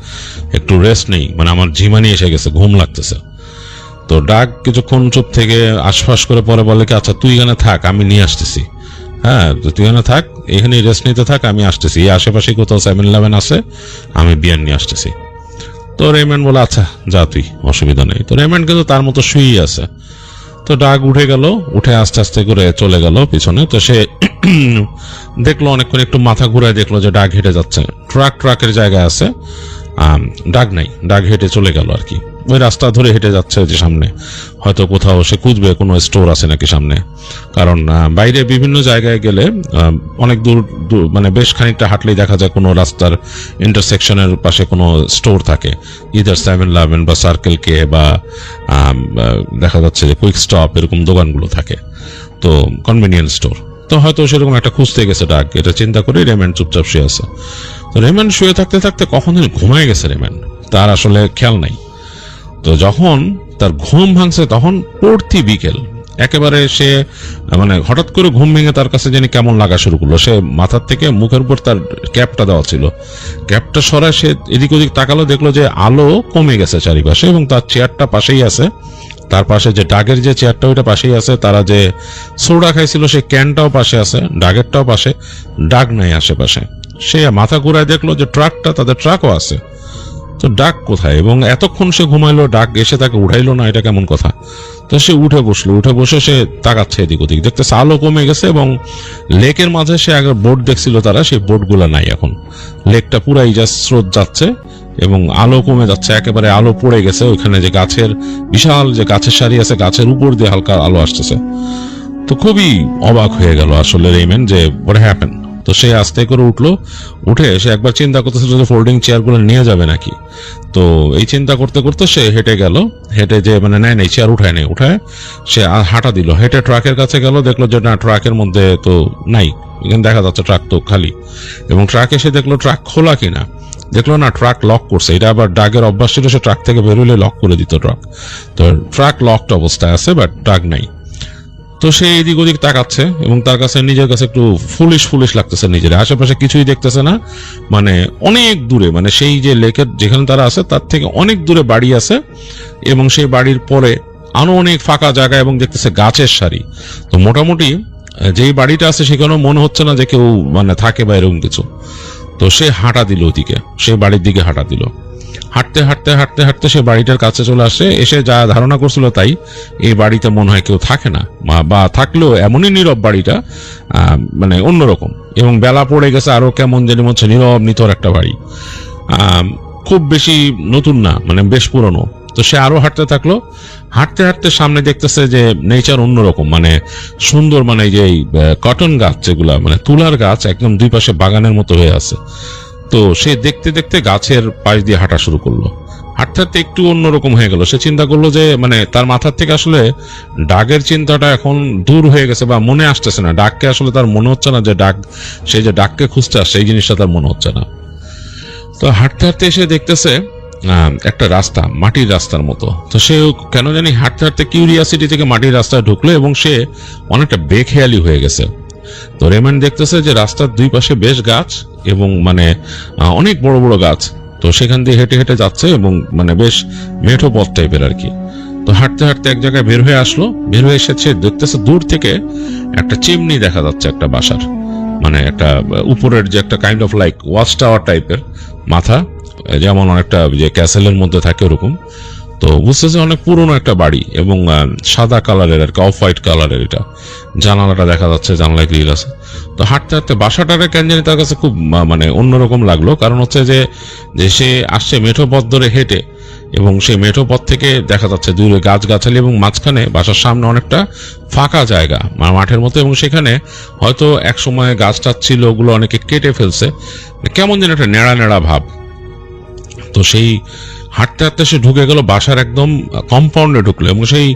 একটু রেস্ট নেই, মানে আমার ঝিমানি এসে গেছে, ঘুম লাগতেছে। তো ডাক কিছুক্ষণ চুপ থেকে আশপাশ করে পরে বলে কি, আচ্ছা তুই এখানে থাক, আমি নিয়ে আসতেছি। হ্যাঁ, তুই এখানে থাক, এখানে রেস্ট নিতে থাক, আমি আসতেছি, এই আশেপাশে কোথাও 7-11 আছে, আমি বিয়ার নিয়ে আসতেছি। তো রেইমন্ড বলে আচ্ছা যা তুই, অসুবিধা নেই। তো রেইমন্ড কিন্তু তার মতো শুয়েই আছে। তো ডাক উঠে গেল, উঠে আস্তে আস্তে করে চলে গেল পিছনে। তো সে দেখলো অনেকক্ষণ, একটু মাথা ঘুরায় দেখলো যে ডাক হেঁটে যাচ্ছে, ট্রাকের জায়গায় আছে, ডাক নাই, ডাক হেঁটে চলে গেল আর কি। ওই রাস্তা ধরে হেঁটে যাচ্ছে যে সামনে হয়তো কোথাও সে খুঁজবে কোনো স্টোর আছে নাকি সামনে, কারণ বাইরে বিভিন্ন জায়গায় গেলে অনেক দূর মানে বেশ খানিকটা হাঁটলেই দেখা যায় কোনো রাস্তার ইন্টারসেকশনের পাশে কোনো স্টোর থাকে, ইদার 7-11 বা সার্কেল কে বা দেখা যাচ্ছে যে কুইক স্টপ, এরকম দোকানগুলো থাকে, তো কনভেনিয়েন্স স্টোর। তো হয়তো সেরকম একটা খুঁজতে গেছে ডাক, এটা চিন্তা করে রেইমন্ড চুপচাপ শুয়ে আছে। তো রেইমন্ড শুয়ে থাকতে থাকতে কখন ঘুমায় গেছে রেইমন্ড, তার আসলে খেয়াল নাই। তো যখন তার ঘুম ভাঙছে তখন পড়তি বিকেল, একেবারে সে মানে হঠাৎ করে ঘুম ভেঙে তার কাছে জানি কেমন লাগা শুরু করলো। সে মাথার থেকে মুখের উপর তার ক্যাপটা দেওয়া ছিল, ক্যাপটা সরায় সে এদিক ওদিক তাকালো, দেখলো যে আলো কমে গেছে চারিপাশে এবং তার চেয়ারটা পাশেই আছে, তার পাশে যে ডাগের যে চেয়ারটা ওইটা পাশেই আছে, তারা যে সোডা খাইছিল সে ক্যানটাও পাশে আছে, ডাগেরটাও পাশে, ডাগ নাই আশেপাশে। সে মাথা ঘুরায় দেখলো যে তাদের ট্রাকও আছে। তো ডাক কোথায়, এবং এতক্ষণ সে ঘুমাইলো, ডাক এসে তাকে উঠাইলো না, এটা কেমন কথা। তো সে উঠে বসলো, উঠে বসে সে তাকাচ্ছে এদিক ওদিক, দেখতেছে আলো কমে গেছে এবং লেকের মাঝে সে আগে বোট দেখছিল তারা, সেই বোটগুলো নাই এখন, লেকটা পুরাই জাস্ট স্রোত যাচ্ছে এবং আলো কমে যাচ্ছে, একেবারে আলো পড়ে গেছে। ওইখানে যে গাছের বিশাল যে গাছের সারি আছে, গাছের উপর দিয়ে হালকা আলো আসতেছে। তো খুবই অবাক হয়ে গেল আসলে রেইমন্ড যে হোয়াট হ্যাপেন। তো সে আস্তে করে উঠলো, উঠে সে একবার চিন্তা করতেছে যে ফোল্ডিং চেয়ারগুলো নিয়ে যাবে নাকি। তো এই চিন্তা করতে করতে সে হেঁটে গেল, হেঁটে যে মানে নেই চেয়ার উঠায় নেই, উঠায় সে হাঁটা দিল, হেঁটে ট্রাকের কাছে গেল, দেখলো যে না, ট্রাকের মধ্যে তো নাই, এখানে দেখা যাচ্ছে ট্রাক তো খালি। এবং ট্রাক এসে দেখলো ট্রাক খোলা কিনা, দেখলো না ট্রাক লক করছে। এটা আবার ডাগের অভ্যাস ছিল, সে ট্রাক থেকে বেরোলে লক করে দিত ট্রাক। তো ট্রাক লকড অবস্থায় আছে, বাট ডাগ নাই। তো সে এদিক ওদিক তাকাচ্ছে এবং তার কাছে নিজের কাছে একটু ফুলিশ লাগতেছে, নিজের আশেপাশে কিছুই দেখতেছে না, মানে অনেক দূরে, মানে সেই যে লেকের যেখানে তারা আছে তার থেকে অনেক দূরে বাড়ি আছে এবং সেই বাড়ির পরে আরো অনেক ফাঁকা জায়গা এবং দেখতেছে গাছের সারি। তো মোটামুটি যেই বাড়িটা আছে সেখানেও মনে হচ্ছে না যে কেউ মানে থাকে বা এরকম কিছু। তো সে হাঁটা দিল ওদিকে, সেই বাড়ির দিকে হাঁটা দিল। হাঁটতে হাঁটতে হাঁটতে হাঁটতে সে বাড়িটার কাছে চলে আসে, এসে যা ধারণা করছিল তাই, এই বাড়িতে মনে হয় কেউ থাকে না, বা থাকলেও এমনই নীরব বাড়িটা, মানে অন্যরকম। এবং বেলা পড়ে গেছে, আরো কেমন জানি হচ্ছে নীরব নিথর একটা বাড়ি, খুব বেশি নতুন না, মানে বেশ পুরনো। তো সে আরো হাঁটতে থাকলো, হাঁটতে হাঁটতে সামনে দেখতেছে যে নেচার অন্যরকম, মানে সুন্দর, মানে যে কটন গাছ যেগুলা মানে তুলার গাছ একদম দুই পাশে বাগানের মতো হয়ে আছে। তো সে দেখতে দেখতে গাছের পাশ দিয়ে হাঁটা শুরু করলো, হাঁটতে হাঁটতে একটু অন্যরকম হয়ে গেল। সে চিন্তা করলো যে মানে তার মাথার থেকে আসলে ডাগের চিন্তাটা এখন দূর হয়ে গেছে, বা মনে আসতেছে না ডাককে, আসলে তার মনে হচ্ছে না যে ডাক, সে যে ডাককে খুঁজতে আসছে এই জিনিসটা তার মনে হচ্ছে না। তো হাঁটতে হাঁটতে এসে দেখতেছে একটা রাস্তা, মাটির রাস্তার মতো। তো সে কেন জানি হাঁটতে হাঁটতে কিউরিয়াসিটি থেকে মাটির রাস্তায় ঢুকলো এবং সে অনেকটা বেখেয়ালি হয়ে গেছে। তো রেইমন্ড দেখতেছে যে রাস্তার দুই পাশে বেশ গাছ এবং মানে অনেক বড় বড় গাছ। তো সেখান দিয়ে হেঁটে হেঁটে যাচ্ছে এবং মানে বেশ মেঠো পথ টাইপের আর কি। তো হাঁটতে হাঁটতে এক জায়গায় বের হয়ে আসলো, বের হয়ে এসেছে, দেখতেছে দূর থেকে একটা চিমনি দেখা যাচ্ছে একটা বাসার, মানে একটা উপরের যে একটা kind of like watch tower টাইপের মাথা, যেমন অনেকটা যে ক্যাসেলের মধ্যে থাকে ওরকম। তো বুঝতেছে অনেক পুরনো একটা বাড়ি এবং সাদা কালারের আর কি, অফ হোয়াইট কালারের। এটা জানালাটা দেখা যাচ্ছে, জানালায় গ্রিল আছে। তো হাঁটতে হাঁটতে বাসাটারে কেন জানি তার কাছে খুব মানে অন্যরকম লাগলো। কারণ হচ্ছে যে সে আসছে মেঠো পথ ধরে হেঁটে, এবং সেই মেঠো পথ থেকে দেখা যাচ্ছে দূরে গাছগাছালি এবং মাঝখানে বাসার সামনে অনেকটা ফাঁকা জায়গা মাঠের মতো, এবং সেখানে হয়তো এক সময় গাছ টাছ ছিল, ওগুলো অনেকে কেটে ফেলছে, কেমন যেন একটা নেড়া নেড়া ভাব। তো সেই হাঁটতে হাঁটতে সে ঢুকে গেল বাসার একদম কম্পাউন্ডে ঢুকলো, এবং সেই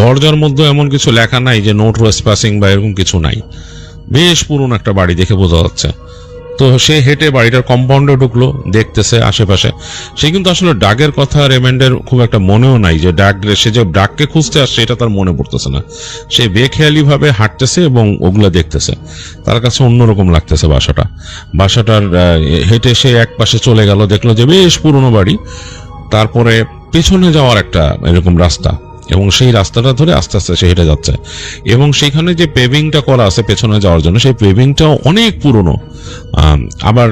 দরজার মধ্যে এমন কিছু লেখা নাই যে নো ট্রেসপাসিং বা এরকম কিছু নাই। বেশ পুরনো একটা বাড়ি দেখে বোঝা যাচ্ছে। তো সে হেঁটে বাড়িটার কম্পাউন্ডে ঢুকলো, দেখতেছে আশেপাশে। সে কিন্তু আসলে ডাকের কথা রেমেন্ডের খুব একটা মনেও নাই, যে সে যে ডাককে খুঁজতে আসছে এটা তার মনে পড়তেছে না। সে বেখেয়ালি ভাবে হাঁটতেছে এবং ওগুলা দেখতেছে। তার কাছে অন্যরকম লাগতেছে বাসাটার হেঁটে সে এক পাশে চলে গেল, দেখলো যে বেশ পুরনো বাড়ি। তারপরে পেছনে যাওয়ার একটা এরকম রাস্তা, এবং সেই রাস্তাটা ধরে আস্তে আস্তে সে হেঁটে যাচ্ছে, এবং সেখানে যে পেভিংটা করা আছে পেছনে যাওয়ার জন্য, সেই পেভিংটাও অনেক পুরনো। আবার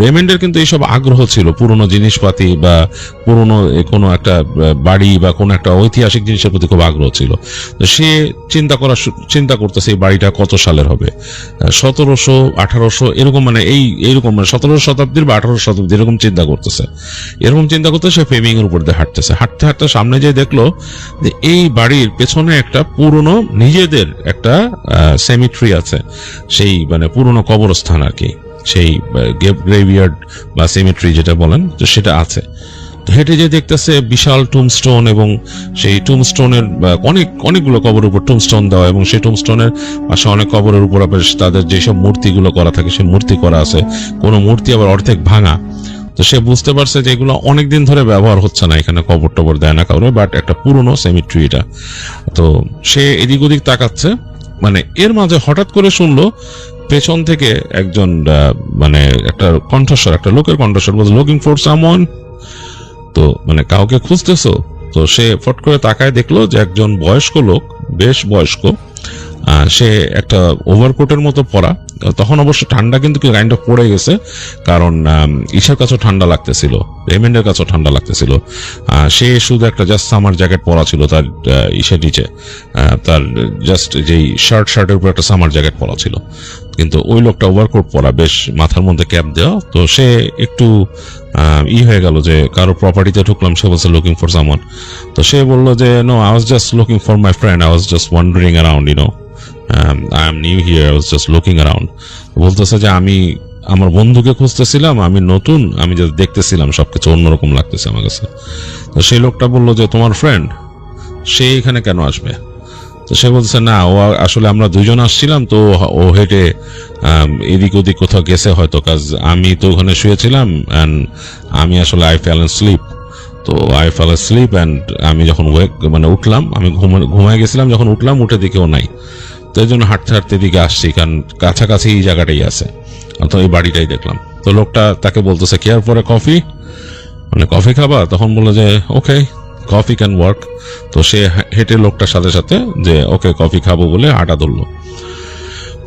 রেমেন্ডের কিন্তু এইসব আগ্রহ ছিল, পুরনো জিনিসপাতি বা পুরনো কোনো একটা বাড়ি বা কোনো একটা ঐতিহাসিক জিনিসের প্রতি খুব আগ্রহ ছিল। তো সে চিন্তা করতেছে এই বাড়িটা কত সালের হবে, 1700 1800 এরকম, মানে এইরকম মানে 17 শতাব্দীর বা 18 শতাব্দীর এরকম চিন্তা করতেছে। সে পেভিং এর উপর দিয়ে হাঁটতেছে। হাঁটতে হাঁটতে সামনে যেয়ে দেখলো যে এই বাড়ির পেছনে একটা পুরনো নিজেদের একটা সেমিট্রি আছে, সেই মানে পুরনো কবরস্থান আর কি, সেই গ্রেভিয়ার্ড বা সেমিট্রি যেটা বলেন, তো সেটা আছে। তো হেঁটে যে দেখতেছে বিশাল টুমস্টোন, এবং সেই টুমস্টোনের অনেকগুলো কবরের উপর টুমস্টোন দেওয়া, এবং সেই টুমস্টোনের পাশে অনেক কবরের উপর তাদের যেসব মূর্তিগুলো করা থাকে সেই মূর্তি করা আছে, কোনো মূর্তি আবার অর্ধেক ভাঙা। তো সে বুঝতে পারছে যে এগুলো অনেকদিন ধরে ব্যবহার হচ্ছে না, এখানে কবর টবর দেয় না কাউরে, বাট একটা পুরনো সেমিট্রি এটা। তো সে এদিক ওদিক তাকাচ্ছে, মানে এর মাঝে হঠাৎ করে শুনলো পেছন থেকে একজন মানে একটা কণ্ঠস্বর, একটা লোকের কণ্ঠস্বর, বলছে লুকিং ফর সামওয়ান। তো মানে কাউকে খুঁজতেছো? তো সে ফট করে তাকায়, দেখলো যে একজন বয়স্ক লোক, বেশ বয়স্ক, সে একটা ওভারকোটের মতো পরা। তখন অবশ্য ঠান্ডা কিন্তু কাইন্ড অফ পড়ে গেছে, কারণ ঈশার কাছেও ঠান্ডা লাগতেছিল, রেমেন্ডের কাছেও ঠান্ডা লাগতেছিল। সে শুধু একটা জাস্ট সামার জ্যাকেট পরা ছিল তার ঈশার নিচে, তার জাস্ট যেই শার্টের উপর একটা সামার জ্যাকেট পরা ছিল, কিন্তু ওই লোকটা ওভারকোট পরা, বেশ মাথার মধ্যে ক্যাপ দেওয়া। তো সে একটু হয়ে গেল যে কারো প্রপার্টিতে ঢুকলাম, সে বলছে লুকিং ফর সামওয়ান। তো সে বললো যে no, I was just looking for my friend, I was just wandering around, I am new here, I was just looking around. বলতেছে যে আমি আমার বন্ধুকে খুঁজতেছিলাম, আমি নতুন, আমি জাস্ট দেখতেছিলাম, সবকিছু অন্যরকম লাগতেছে আমার কাছে। তো সেই লোকটা বললো যে তোমার ফ্রেন্ড, সে এখানে কেন আসবে? তো সে বলছে না, ও আসলে আমরা দুজন আসছিলাম, তো ও হেঁটে এদিক ওদিক কোথাও গেছে হয়তো, কাজ আমি তো ওখানে শুয়েছিলাম, অ্যান্ড আমি আসলে আই ফেল স্লিপ। তো আই ফেল স্লিপ অ্যান্ড আমি যখন মানে উঠলাম, আমি ঘুমায় গেছিলাম, যখন উঠলাম উঠে দিকেও নাই। তো এই জন্য হাঁটতে হাঁটতে দিকে আসছি, কারণ কাছাকাছি এই জায়গাটাই আছে, তো এই বাড়িটাই দেখলাম। তো লোকটা তাকে বলতেছে কেয়ার পরে কফি, মানে কফি খাবা? তখন বললো যে ওকে, কফি ক্যান ওয়ার্ক। তো সে হেঁটে লোকটার সাথে সাথে যে ওকে কফি খাবো বলে হাঁটা ধরলো।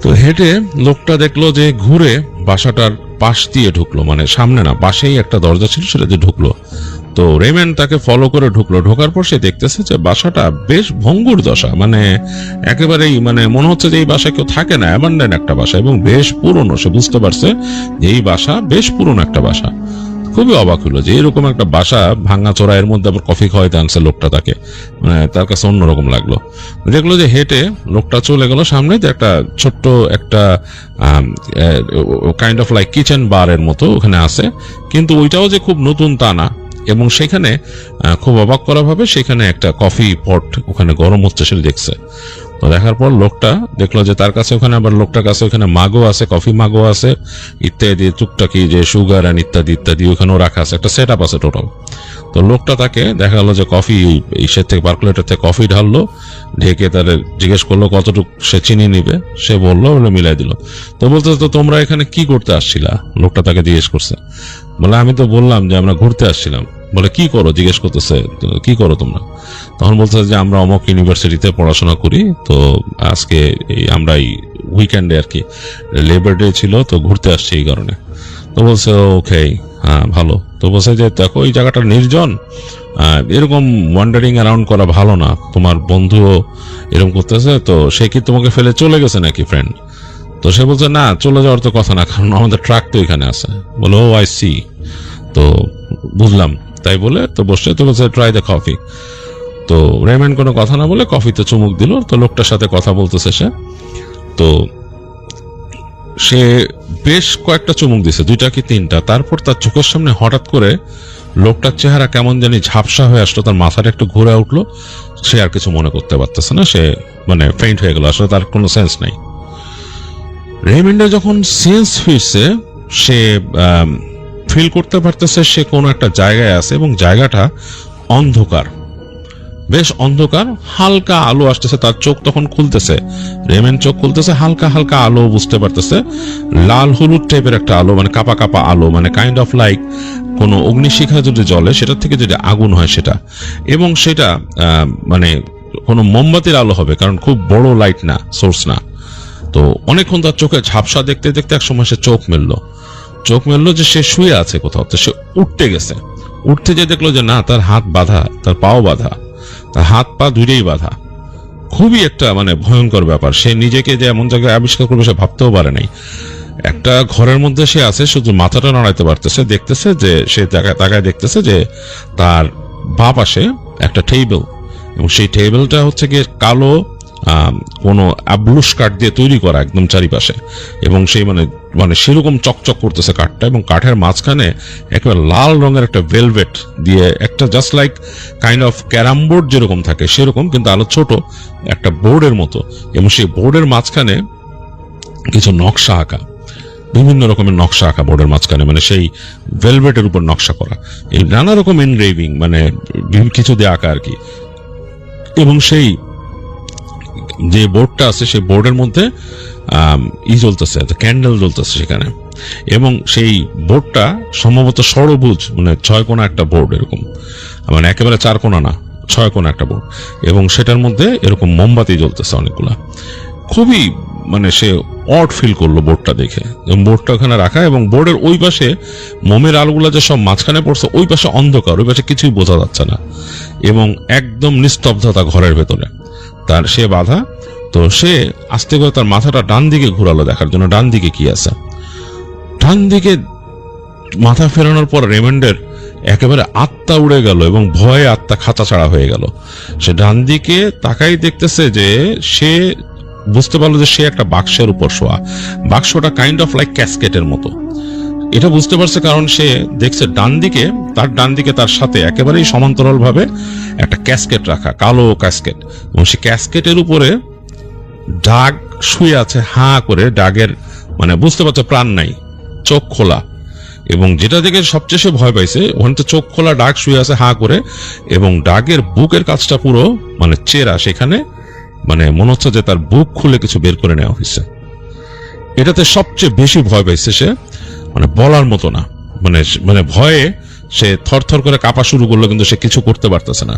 তো হেঁটে লোকটা দেখলো যে ঘুরে বাসাটার পাশ দিয়ে ঢুকলো, মানে সামনে না, পাশেই একটা দরজা ছিল, সেটা দিয়ে ঢুকলো। তো রেমেন্ড তাকে ফলো করে ঢুকলো। ঢোকার পর সে দেখতেছে যে বাসাটা বেশ ভঙ্গুর দশা, মানে একেবারেই মানে মনে হচ্ছে যে এই বাসায় কেউ থাকে না, অ্যাবান্ডেন একটা বাসা, এবং বেশ পুরনো। সে বুঝতে পারছে যে এই বাসা বেশ পুরনো একটা বাসা। খুবই অবাক হলো যে এরকম একটা বাসা ভাঙা চোরা, এর মধ্যে আবার কফি খাওয়াইতে আনছে লোকটা তাকে, মানে তার কাছে অন্যরকম লাগলো। দেখলো যে হেঁটে লোকটা চলে গেল সামনে, যে একটা ছোট্ট একটা কাইন্ড অফ লাইক কিচেন বারের মতো ওখানে আছে, কিন্তু ওইটাও যে খুব নতুন তা না। এবং সেখানে খুব অবাক করা ভাবে সেখানে একটা কফি পট ওখানে গরম হচ্ছে, সেটা দেখছে। তো দেখার পর লোকটা দেখলো যে তার কাছে ওখানে, আবার লোকটার কাছে ওখানে মাগও আছে, কফি মাগও আছে, ইত্যাদি টুকটাকি যে সুগার আর ইত্যাদি ইত্যাদি ওখানেও রাখা আছে, একটা সেট আপ আছে টোটাল। তো লোকটা তাকে দেখা গেলো যে কফি ইসের থেকে, পার্কুলেটার থেকে কফি ঢাললো, ঢেকে তাদের জিজ্ঞেস করলো কতটুকু সে চিনি নিবে, সে বললো, ওগুলো মিলাই দিল। তো বলতে তো তোমরা এখানে কি করতে আসছিলা? লোকটা তাকে জিজ্ঞেস করছে। বলে আমি তো বললাম যে আমরা ঘুরতে আসছিলাম। বলে কি করো? জিজ্ঞেস করতেছে কি করো তোমরা? তখন বলতেছে যে আমরা অমক ইউনিভার্সিটিতে পড়াশোনা করি, তো আজকে আমরা এই উইকেন্ডে আর কি, লেবার ডে ছিল, তো ঘুরতে আসছি এই কারণে। তো বলছে ওকে, হ্যাঁ ভালো। তো বলছে যে দেখো এই জায়গাটা নির্জন, এরকম ওয়ান্ডারিং অ্যারাউন্ড করা ভালো না, তোমার বন্ধুও এরকম করতেছে, তো সে কি তোমাকে ফেলে চলে গেছে নাকি ফ্রেন্ড? তো সে বলছে না, চলে যাওয়ার তো কথা না, কারণ আমাদের ট্রাক তো এখানে আছে। বলো ও আই সি, তো বুঝলাম। তাই বলে তো বসে তো বলছে ট্রাই দ্য কফি। তো রেমন্ড কোনো কথা না বলে কফিতে চুমুক দিল। তো লোকটার সাথে কথা বলতেছে সে, তো সে বেশ কয়েকটা চুমুক দিছে, 2টা কি 3টা। তারপর তার চোখের সামনে হঠাৎ করে লোকটার চেহারা কেমন জানি ঝাপসা হয়ে আসলো, তার মাথাটা একটু ঘুরে উঠলো, সে আর কিছু মনে করতে পারতেছে না, সে মানে ফেইন্ট হয়ে গেল, আসলে তার কোনো সেন্স নাই। রেমন্ডের যখন সেন্স ফিরছে, সে ফিল করতে পারতেছে সে কোনো একটা জায়গায় আছে এবং জায়গাটা অন্ধকার, বেশ অন্ধকার, হালকা আলো আসতেছে, তার চোখ তখন খুলতেছে, রেমন্ড চোখ খুলতেছে, হালকা হালকা আলো বুঝতে পারতেছে, লাল হলুদ টাইপের একটা আলো, মানে কাপা কাপা আলো, মানে কাইন্ড অফ লাইক কোনো অগ্নিশিখা যদি জ্বলে সেটার থেকে যদি আগুন হয় সেটা, এবং সেটা মানে কোনো মোমবাতির আলো হবে, কারণ খুব বড় লাইট না, সোর্স না। তো অনেকক্ষণ তার চোখে ঝাপসা দেখতে দেখতে এক সময় সে চোখ মেললো যে সে শুয়ে আছে কোথাও। তো সে উঠতে গেছে, উঠতে যে দেখলো যে না, তার হাত বাঁধা, তার পাও বাঁধা, তার হাত পা দুইটাই বাঁধা। খুবই একটা মানে ভয়ঙ্কর ব্যাপার। সে নিজেকে যে এমন জায়গায় আবিষ্কার করবে সে ভাবতেও পারে নাই। একটা ঘরের মধ্যে সে আছে, শুধু মাথাটা নাড়াইতে পারতেছে, দেখতেছে যে সে তাকায় দেখতেছে যে তার বাঁ পাশে একটা টেবিল, এবং সেই টেবিলটা হচ্ছে গিয়ে কালো কোনো আবলুস কাঠ দিয়ে তৈরি করা একদম চারিপাশে, এবং সেই মানে মানে সেরকম চকচক করতেছে কাঠটা, এবং কাঠের মাঝখানে একেবারে লাল রঙের একটা ভেলভেট দিয়ে একটা just like kind of carrom board যেরকম থাকে সেরকম, কিন্তু আলো ছোট একটা বোর্ডের মতো, এবং সেই বোর্ডের মাঝখানে কিছু নকশা আঁকা, বিভিন্ন রকমের নকশা আঁকা বোর্ডের মাঝখানে, মানে সেই ভেলভেটের উপর নকশা করা, এই নানা রকম এনগ্রেভিং, মানে কিছু দিয়ে আঁকা আর কি। এবং সেই যে বোর্ডটা আছে সেই বোর্ডের মধ্যে জ্বলতেছে, ক্যান্ডেল জ্বলতেছে সেখানে, এবং সেই বোর্ডটা সম্ভবত ষড়ভুজ, মানে 6 কোণা একটা বোর্ড, এরকম মানে একেবারে 4 কোণা না, 6 কোণা একটা বোর্ড, এবং সেটার মধ্যে এরকম মোমবাতি জ্বলতেছে অনেকগুলা। খুবই মানে সে অড ফিল করলো বোর্ডটা দেখে, এবং বোর্ডটা ওখানে রাখা, এবং বোর্ডের ওই পাশে মোমের আলোগুলা যে সব মাঝখানে পড়ছে, ওই পাশে অন্ধকার, ওই পাশে কিছুই বোঝা যাচ্ছে না, এবং একদম নিস্তব্ধতা ঘরের ভেতরে, তার সে বাধা। তো সে আস্তে করে তার মাথাটা ডান দিকে ঘুরালো দেখার জন্য ডান দিকে কি আছে। ডান দিকে মাথা ফেরানোর পর রেমন্ডের একেবারে আত্মা উড়ে গেল, এবং ভয়ে আত্মা খাঁচা ছাড়া হয়ে গেল। সে ডান দিকে তাকাই দেখতেছে যে সে বুঝতে পারলো যে সে একটা বাক্সের উপর শোয়া, বাক্সটা কাইন্ড অফ লাইক ক্যাসকেটের মতো। এটা বুঝতে পারছে কারণ সে দেখছে ডান দিকে তার সাথে একেবারেই সমান্তরাল ভাবে একটা ক্যাসকেট রাখা, কালো ক্যাসকেট, এবং সেই ক্যাসকেটের উপরে ডাগ শুয়ে আছে হাঁ করে, ডাগের মানে বুঝতে পারছে প্রাণ নাই, চোখ খোলা, এবং যেটা দেখে সবচেয়ে সে ভয় পাইছে, ওখানে তো চোখ খোলা ডাগ শুয়ে আছে হাঁ করে, এবং ডাগের বুকের কাছটা পুরো মানে চেরা, সেখানে মানে মনে হচ্ছে যে তার বুক খুলে কিছু বের করে নেওয়া হয়েছে। এটাতে সবচেয়ে বেশি ভয় পাইছে সে, মানে বলার মতো না, মানে মানে ভয়ে সে থরথর করে কাঁপা শুরু করলো, কিন্তু সে কিছু করতে পারতেছে না।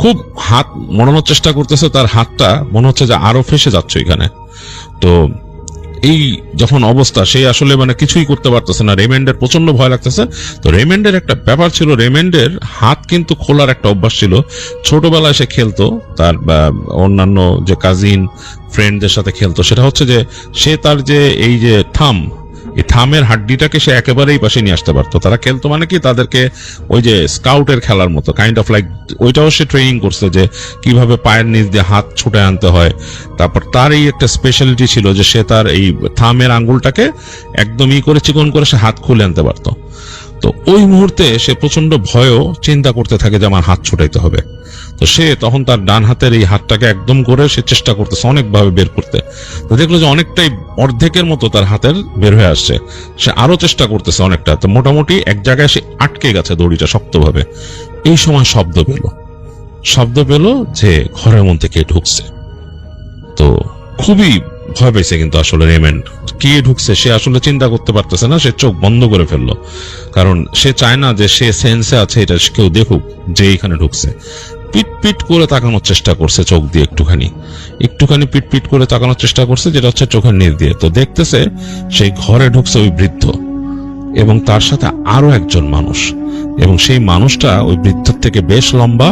খুব হাত মোড়ানোর চেষ্টা করতেছে, তার হাতটা মনে হচ্ছে যে আরো ফেসে যাচ্ছে এখানে। তো এই যখন অবস্থা, সে আসলে মানে কিছুই করতে পারতেছে না, রেমন্ডের প্রচন্ড ভয় লাগতেছে। তো রেমন্ডের একটা ব্যাপার ছিল, রেমন্ডের হাত কিন্তু খোলার একটা অভ্যাস ছিল, ছোটবেলায় সে খেলতো তার অন্যান্য যে কাজিন ফ্রেন্ডদের সাথে খেলতো, সেটা হচ্ছে যে সে তার যে এই যে এই থামের হাড্ডিটাকে সে একেবারেই পাশে নিয়ে আসতে পারতো। তারা খেলতো মানে কি, তাদেরকে ওই যে স্কাউটের খেলার মতো কাইন্ড অফ লাইক ওইটাও সে ট্রেনিং করছে যে কিভাবে পায়ের নিচ দিয়ে হাত ছুটে আনতে হয়। তারপর তার এই একটা স্পেশালিটি ছিল যে সে তার এই থামের আঙ্গুলটাকে একদম করে চিকন করে সে হাত খুলে আনতে পারতো। তো ওই মুহূর্তে সে প্রচন্ড ভয়ও চিন্তা করতে থাকে যে আমার হাত ছুটাইতে হবে। তো সে তখন তার ডান হাতের এই হাতটাকে একদম করে সে চেষ্টা করতেছে অনেকভাবে বের করতে। তো দেখলো যে অনেকটাই অর্ধেকের মতো তার হাতের বের হয়ে আসছে। সে আরো চেষ্টা করতেছে অনেকটা, তো মোটামুটি এক জায়গায় সে আটকে গেছে দড়িটা শক্তভাবে। এই সময় শব্দ পেল যে ঘরের মধ্যে কে ঢুকছে। তো খুবই ভয় পেয়েছে কিন্তু আসলে রেমন্ড, কে ঢুকছে সে আসলে চিন্তা করতে পারতেছে না। সে চোখ বন্ধ করে ফেললো, কারণ সে চায় না যে সে সেন্সে আছে এটা কেউ দেখুক যে এইখানে ঢুকছে। পিট করে তাকানোর চেষ্টা করছে চোখ দিয়ে, একটুখানি পিট করে তাকানোর চেষ্টা করছে, যেটা হচ্ছে চোখের নিচ দিয়ে। তো দেখতেছে সেই ঘরে ঢুকছে ওই বৃদ্ধ, এবং তার সাথে আরো একজন মানুষ, এবং সেই মানুষটা ওই বৃদ্ধের থেকে বেশ লম্বা,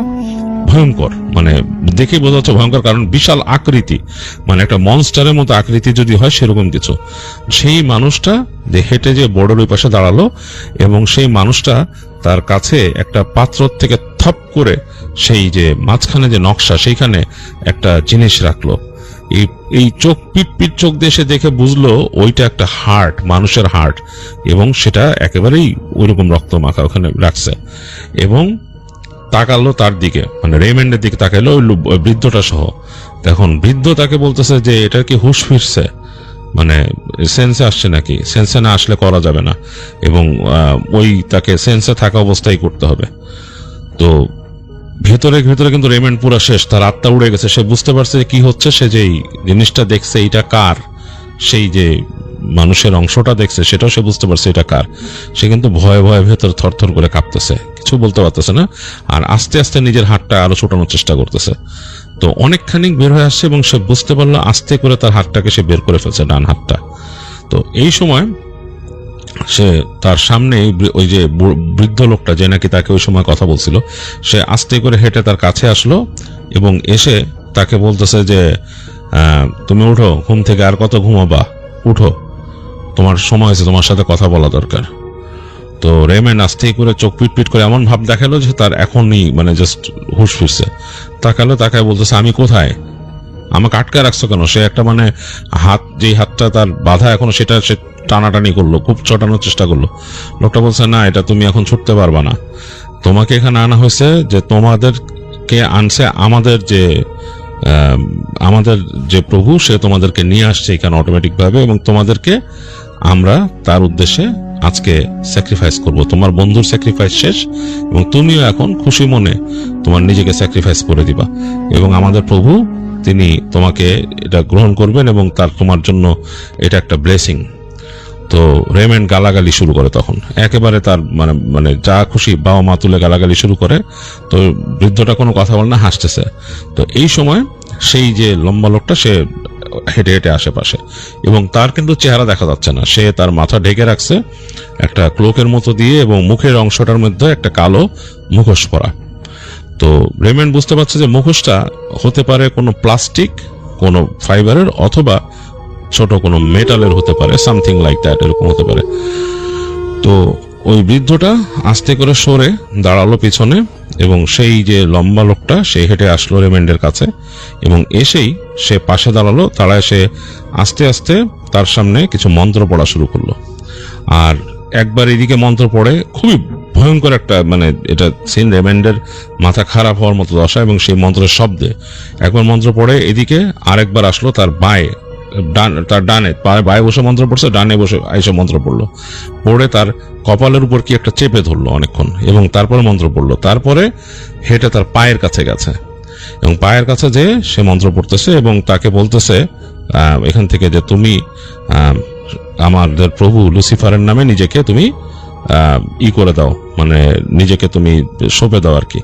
ভয়ঙ্কর, মানে দেখে বোঝা যাচ্ছে ভয়ঙ্কর, কারণ বিশাল আকৃতি, মানে একটা মনস্টারের মতো আকৃতি যদি হয় সেরকম কিছু। সেই মানুষটা যে হেঁটে যে বোর্ডের ওই পাশে দাঁড়ালো, এবং সেই মানুষটা তার কাছে একটা পাত্র থেকে থপ করে সেই যে মাঝখানে যে নকশা, সেইখানে একটা জিনিস রাখলো। এই চোখ পিট চোখ দিয়ে সে দেখে বুঝলো ওইটা একটা হার্ট, মানুষের হার্ট, এবং সেটা একেবারেই ওইরকম রক্ত মাখা ওখানে রাখছে। এবং তাকালো তার দিকে, মানে রেইমন্ডের দিকে তাকালো ওই বৃদ্ধটা সহ। তখন বৃদ্ধ তাকে বলতেছে যে এটা কি হুঁশ ফিরছে, মানে সেন্সে আসছে নাকি? সেন্সে না আসলে করা যাবে না, এবং ওই তাকে সেন্সে থাকা অবস্থায় করতে হবে। তো ভেতরে ভেতরে কিন্তু রেইমন্ড পুরো শেষ, তার আত্মা উড়ে গেছে। সে বুঝতে পারছে যে কি হচ্ছে, সে যেই জিনিসটা দেখছে এটা কার, সেই যে মানুষের অংশটা দেখছে সেটাও সে বুঝতে পারছে এটা কার। সে কিন্তু ভয়ে ভয়ে ভেতর থরথর করে কাঁপতেছে, কিছু বলতে পারতেছে না, আর আস্তে আস্তে নিজের হাতটা আরো ছোটানোর চেষ্টা করতেছে। তো অনেকখানি বের হয়ে আসছে এবং সে বুঝতে পারলো আস্তে করে তার হাতটাকে সে বের করে ফেলছে, ডান হাতটা। তো এই সময় সে তার সামনে ওই যে বৃদ্ধ লোকটা যে নাকি তাকে ওই সময় কথা বলছিল, সে আস্তে করে হেঁটে তার কাছে আসলো এবং এসে তাকে বলতেছে যে তুমি উঠো ঘুম থেকে, আর কত ঘুমাবা, উঠো, তোমার সময় হয়েছে, তোমার সাথে কথা বলা দরকার। তো রেইমন্ড আস্তে করে চোখ পিট করে এমন ভাব দেখালো যে তার এখনই মানে জাস্ট হুঁশ ফিরছে। তাকায় বলতেছে আমি কোথায়, আমাকে আটকায় রাখছো কেন? সে একটা মানে হাত, যেই হাতটা তার বাধা এখনো, সেটা সে টানাটানি করলো, খুব চটানোর চেষ্টা করলো। লোকটা বলছে না, এটা তুমি এখন ছুটতে পারবা না, তোমাকে এখানে আনা হয়েছে যে তোমাদেরকে আনছে আমাদের যে প্রভু, সে তোমাদেরকে নিয়ে আসছে এখানে অটোমেটিক ভাবে, এবং তোমাদেরকে আমরা তার উদ্দেশ্যে আজকে স্যাক্রিফাইস করব। তোমার বন্ধুর স্যাক্রিফাইস শেষ এবং তুমিও এখন খুশি মনে তোমার নিজেকে স্যাক্রিফাইস করে দিবা, এবং আমাদের প্রভু তিনি তোমাকে এটা গ্রহণ করবেন এবং তার তোমার জন্য এটা একটা ব্লেসিং। তো রেইমন্ড গালাগালি শুরু করে, তখন একেবারে তার মানে যা খুশি বাবা মা তুলে গালাগালি শুরু করে। তো বৃদ্ধটা কোনো কথা বলে না, হাসতেছে। তো এই সময় সেই যে লম্বা লোকটা সে হেঁটে হেঁটে আশেপাশে, এবং তার কিন্তু চেহারা দেখা যাচ্ছে না, সে তার মাথা ঢেকে রাখছে একটা ক্লোকের মতো দিয়ে, এবং মুখের অংশটার মধ্যে একটা কালো মুখোশ পরা। তো রেইমন্ড বুঝতে পারছে যে মুখোশটা হতে পারে কোনো প্লাস্টিক, কোনো ফাইবারের, অথবা ছোট কোনো মেটালের হতে পারে, সামথিং লাইক দ্যাট, এরকম হতে পারে। তো ওই বৃদ্ধটা আস্তে করে সরে দাঁড়ালো পিছনে, এবং সেই যে লম্বা লোকটা সে হেঁটে আসলো রেইমন্ডের কাছে, এবং এসেই সে পাশে দাঁড়ালো। দাঁড়ায় সে আস্তে আস্তে তার সামনে কিছু মন্ত্র পড়া শুরু করলো। আর একবার এদিকে মন্ত্র পড়ে, খুবই ভয়ঙ্কর একটা মানে এটা সিন, রেইমন্ডের মাথা খারাপ হওয়ার মতো দশা, এবং সেই মন্ত্রের শব্দে একবার মন্ত্র পড়ে এদিকে, আরেকবার আসলো তার তার ডানে বায়ে বসে মন্ত্র পড়ছে, ডানে বসে এসে মন্ত্র পড়লো, পড়ে তার কপালের উপর কি একটা চেপে ধরলো অনেকক্ষণ, এবং তারপরে মন্ত্র পড়লো। তারপরে হেঁটে তার পায়ের কাছে গেছে, এবং পায়ের কাছে যে সে মন্ত্র পড়তেছে এবং তাকে বলতেছে এখান থেকে যে তুমি আমাদের প্রভু লুসিফারের নামে নিজেকে তুমি করে দাও, মানে নিজেকে তুমি সঁপে দাও আর কি,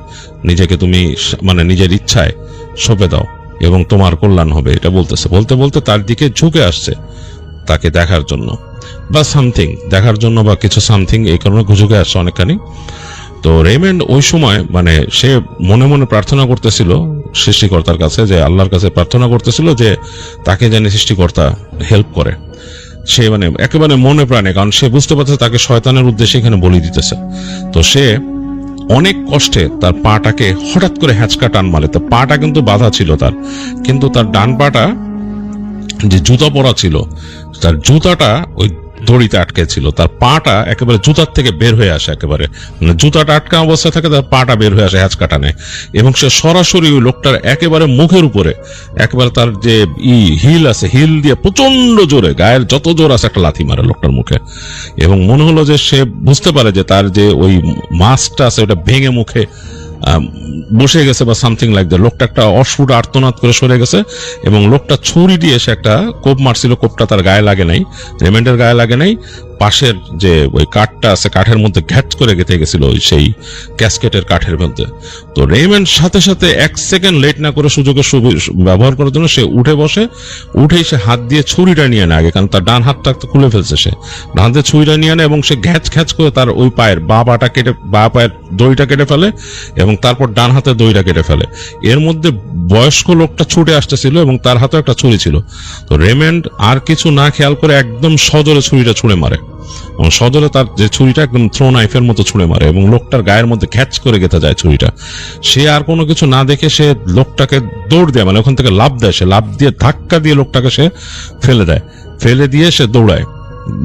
নিজেকে তুমি মানে নিজের ইচ্ছায় সঁপে দাও এবং তোমার কল্যাণ হবে, এটা বলতেছে। বলতে বলতে তার দিকে ঝুঁকে আসছে তাকে দেখার জন্য, বা সামথিং দেখার জন্য, বা কিছু সামথিং, এই কারণে ঝুঁকে আসছে অনেকখানি। তো রেইমন্ড ওই সময় মানে সে মনে মনে প্রার্থনা করতেছিল সৃষ্টিকর্তার কাছে, যে আল্লাহর কাছে প্রার্থনা করতেছিল যে তাকে যেন সৃষ্টিকর্তা হেল্প করে। সে মানে একেবারে মনে প্রাণে, কারণ সে বুঝতে পারছে তাকে শয়তানের উদ্দেশ্যে এখানে বলি দিতেছে। তো সে অনেক কষ্টে তার পাটাকে হঠাৎ করে হ্যাঁচকা টান মারে। তো পাটা কিন্তু বাধা ছিল তার, কিন্তু তার ডান পাটা যে জুতা পরা ছিল, তার জুতাটা ওই দড়িতে আটকে ছিল, তার পাটা একেবারে জুতার থেকে বের হয়ে আসে, একেবারে মানে জুতাটা আটকা অবস্থায় থাকে, তার পাটা বের হয়ে আসে হ্যাঁচকা টানে, এবং সে সরাসরি ওই লোকটার একেবারে মুখের উপরে, একেবারে তার যে হিল আছে, হিল দিয়ে প্রচন্ড জোরে, গায়ের যত জোর আছে একটা লাথি মারে লোকটার মুখে। এবং মনে হলো যে সে বুঝতে পারে যে তার যে ওই মাস্কটা আছে ওটা ভেঙে মুখে বসে গেছে, বা সামথিং লাইক দ্যাট। লোকটা একটা অস্ফুট আর্তনাদ করে সরে গেছে, এবং লোকটা ছুরি দিয়ে সে একটা কোপ মারছিল, কোপটা তার গায়ে লাগে নাই, রেইমন্ডের গায়ে লাগে নাই, পাশের যে ওই কাঠটা আছে কাঠের মধ্যে ঘ্যাট করে গেঁথে গেছিল সেই ক্যাসকেটের কাঠের মধ্যে। তো রেইমন্ড সাথে সাথে 1 সেকেন্ড লেট না করে সুযোগের ব্যবহার করার জন্য সে উঠে বসে, উঠেই সে হাত দিয়ে ছুরিটা নিয়ে নেয় আগে, কারণ তার ডান হাতটা তো খুলে ফেলছে, সে ডান হাতে ছুরিটা নিয়ে নেয় এবং সে ঘ্যাচ করে তার ওই পায়ের বা পায়ের দড়িটা কেটে ফেলে এবং তারপর ডান হাতে দড়িটা কেটে ফেলে। এর মধ্যে বয়স্ক লোকটা ছুটে আসতেছিল এবং তার হাতে একটা ছুরি ছিল। তো রেইমন্ড আর কিছু না খেয়াল করে একদম সজোরে ছুরিটা ছুঁড়ে মারে এবং সজোরে তার যে ছুরিটা একদম থ্রো নাইফের মতো ছুঁড়ে মারে এবং লোকটার গায়ের মধ্যে ঘ্যাচ করে গেঁথে যায় ছুরিটা। সে আর কোনো কিছু না দেখে সে লোকটাকে দৌড় দেয়, মানে ওখান থেকে লাফ দেয়, সে লাফ দিয়ে ধাক্কা দিয়ে লোকটাকে সে ফেলে দেয়, ফেলে দিয়ে সে দৌড়ায়,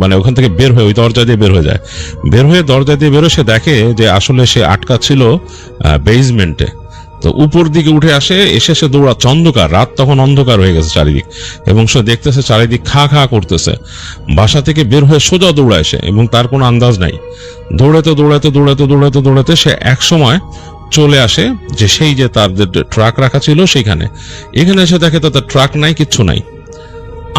মানে ওখান থেকে বের হয়ে ওই দরজা দিয়ে বের হয়ে যায়। বের হয়ে দরজা দিয়ে বেরোয় সে দেখে যে আসলে সে আটকা ছিল বেসমেন্টে। তো উপর দিকে উঠে আসে, এসে সে দৌড়াচ্ছে, অন্ধকার, রাত তখন অন্ধকার হয়ে গেছে চারিদিক, এবং সে দেখতেছে চারিদিক খা খা করতেছে। বাসা থেকে বের হয়ে সোজা দৌড়ায় সে এবং তার কোনো আন্দাজ নাই। দৌড়াতে সে এক সময় চলে আসে যে সেই যে তার যে ট্রাক রাখা ছিল সেইখানে। এখানে এসে দেখে তার ট্রাক নাই, কিচ্ছু নাই।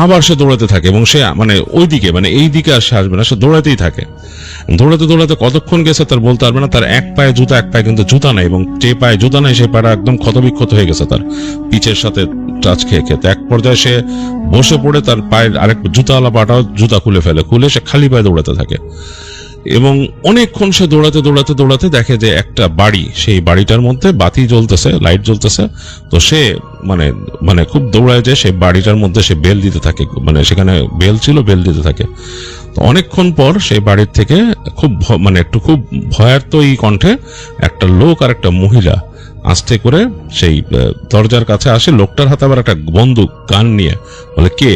আবার সে দৌড়াতে থাকে এবং সে মানে ওইদিকে, মানে এই দিকে আর সে আসবে না, সে দৌড়াতেই থাকে। দৌড়াতে কতক্ষণ গেছে তার বলতে পারবে না। তার এক পায়ে জুতা, এক পায়ে কিন্তু জুতা নাই, এবং যে পায়ে জুতা নাই সেই পাটা একদম ক্ষতবিক্ষত হয়ে গেছে, তার পিচের সাথে টাচ খেয়ে। এক পর্যায়ে সে বসে পড়ে তার পায়ের আরেক জুতাওয়ালা পাটাও জুতা খুলে ফেলে, খুলে সে খালি পায়ে দৌড়াতে থাকে এবং অনেকক্ষণ সে দৌড়াতে দেখে যে একটা বাড়ি, সেই বাড়িটার মধ্যে বাতি জ্বলতেছে, লাইট জ্বলতেছে। তো সে মানে খুব দৌড়ায় যে সেই বাড়িটার মধ্যে সে বেল দিতে থাকে, মানে সেখানে বেল ছিল, বেল দিতে থাকে। তো অনেকক্ষণ পর সেই বাড়ির থেকে খুব খুব ভয়ার্ত এই কণ্ঠে একটা লোক আর একটা মহিলা আস্তে করে সেই দরজার কাছে আসে। লোকটার হাতে আবার একটা বন্দুক, গান নিয়ে। বলে কে?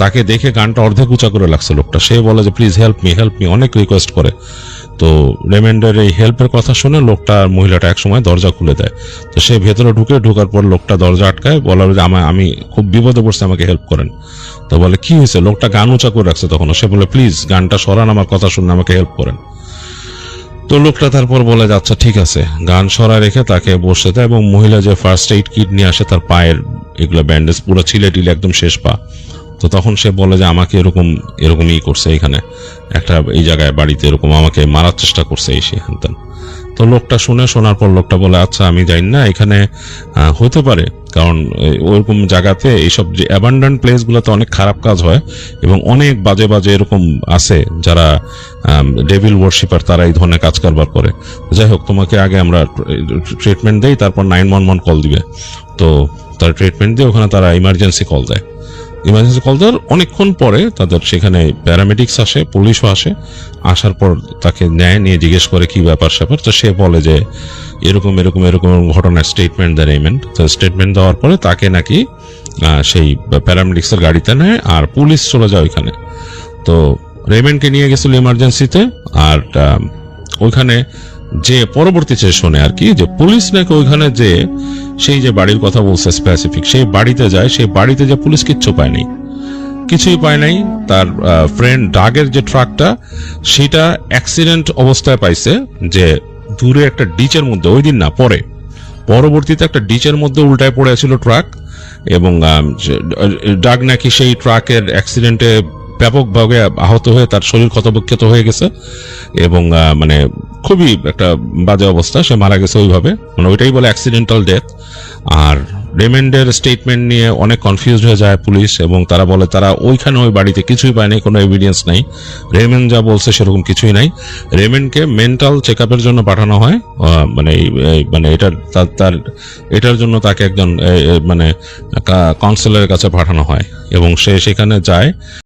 তাকে দেখে গানটা অর্ধেক উঁচা করে লাগছে লোকটা। সে বলে যে প্লিজ হেল্প মি, অনেক রিকোয়েস্ট করে। তো রেইমন্ডের এই হেল্পের কথা শুনে লোকটা, মহিলাটা একসময় দরজা খুলে দেয়। তো সে ভেতরে ঢোকার পর লোকটা দরজা আটকায়, বলার যে আমি খুব বিপদে পড়ছি, আমাকে হেল্প করেন। তো বলে কি হয়েছে? লোকটা গান উঁচা করে রাখছে তখন। সে বলে প্লিজ গানটা সরান, আমার কথা শুনে আমাকে হেল্প করেন। তো লোকটা তারপর বলে যে আচ্ছা ঠিক আছে, গান সরা রেখে তাকে বসে দেয় এবং মহিলা যে ফার্স্ট এইড কিট নিয়ে আসে, তার পায়ের এগুলো ব্যান্ডেজ পুরো ছিলে একদম শেষ পা। তো তখন সে বলে যে আমাকে এরকমই করছে, এখানে একটা এই জায়গায় বাড়িতে এরকম আমাকে মারার চেষ্টা করছে এই সেখান। তো লোকটা শোনার পর লোকটা বলে আচ্ছা আমি জানি না, এখানে হতে পারে, কারণ ওইরকম জায়গাতে এইসব যে অ্যাবান্ডান্ট প্লেস গুলোতে অনেক খারাপ কাজ হয় এবং অনেক বাজে এরকম আছে যারা ডেভিল ওয়ার্শিপার, তারা এই ধরনের কাজ কারবার করে। যাই হোক, তোমাকে আগে আমরা ট্রিটমেন্ট দেই, তারপর 911 কল দিবে। তো তার ট্রিটমেন্ট দিয়ে ওখানে তারা ইমার্জেন্সি কল দেয়। অনেকক্ষণ পরে তাদের সেখানে প্যারামেডিক্স আসে, পুলিশও আসে। আসার পর তাকে নিয়ে জিজ্ঞেস করে কি ব্যাপার স্যাপার। তো সে বলে যে এরকম ঘটনার স্টেটমেন্ট দেয় রেইমন্ড। তো স্টেটমেন্ট দেওয়ার পরে তাকে নাকি সেই প্যারামেডিক্সের গাড়িতে নেয় আর পুলিশ চলে যায় ওইখানে। তো রেইমন্ডকে নিয়ে গেছিল ইমার্জেন্সিতে। আর ওইখানে যে পরবর্তী শোনে আর কি, যে পুলিশ নাকি ওইখানে যে সেই যে বাড়ির কথা বলছে স্পেসিফিক, সেই বাড়িতে যায়। সেই বাড়িতে যে পুলিশ কিছুই পায় নাই। তার ফ্রেন্ড ডাগের যে ট্রাকটা, সেটা অ্যাক্সিডেন্ট অবস্থায় পাইছে, যে দূরে একটা ডিচের মধ্যে, ওই দিন না পরবর্তীতে একটা ডিচের মধ্যে উল্টায় পড়ে ছিল ট্রাক। এবং ডাগ নাকি সেই ট্রাকের অ্যাক্সিডেন্টে ব্যাপকভাবে আহত হয়ে তার শরীর ক্ষতবিক্ষত হয়ে গেছে এবং খুবই একটা বাজে অবস্থা, সে মারা গেছে ওইভাবে, ওইটাই বলে অ্যাক্সিডেন্টাল ডেথ। আর রেইমন্ডের স্টেটমেন্ট নিয়ে অনেক কনফিউজড হয়ে যায় পুলিশ, এবং তারা বলে তারা ওইখানে ওই বাড়িতে কিছুই পায়নি, কোনো এভিডেন্স নাই। রেইমন্ড যা বলছে সেরকম কিছুই নাই। রেইমন্ডকে মেন্টাল চেক আপের জন্য পাঠানো হয়, এটার জন্য তাকে একজন কাউন্সিলরের কাছে পাঠানো হয় এবং সে সেখানে যায়।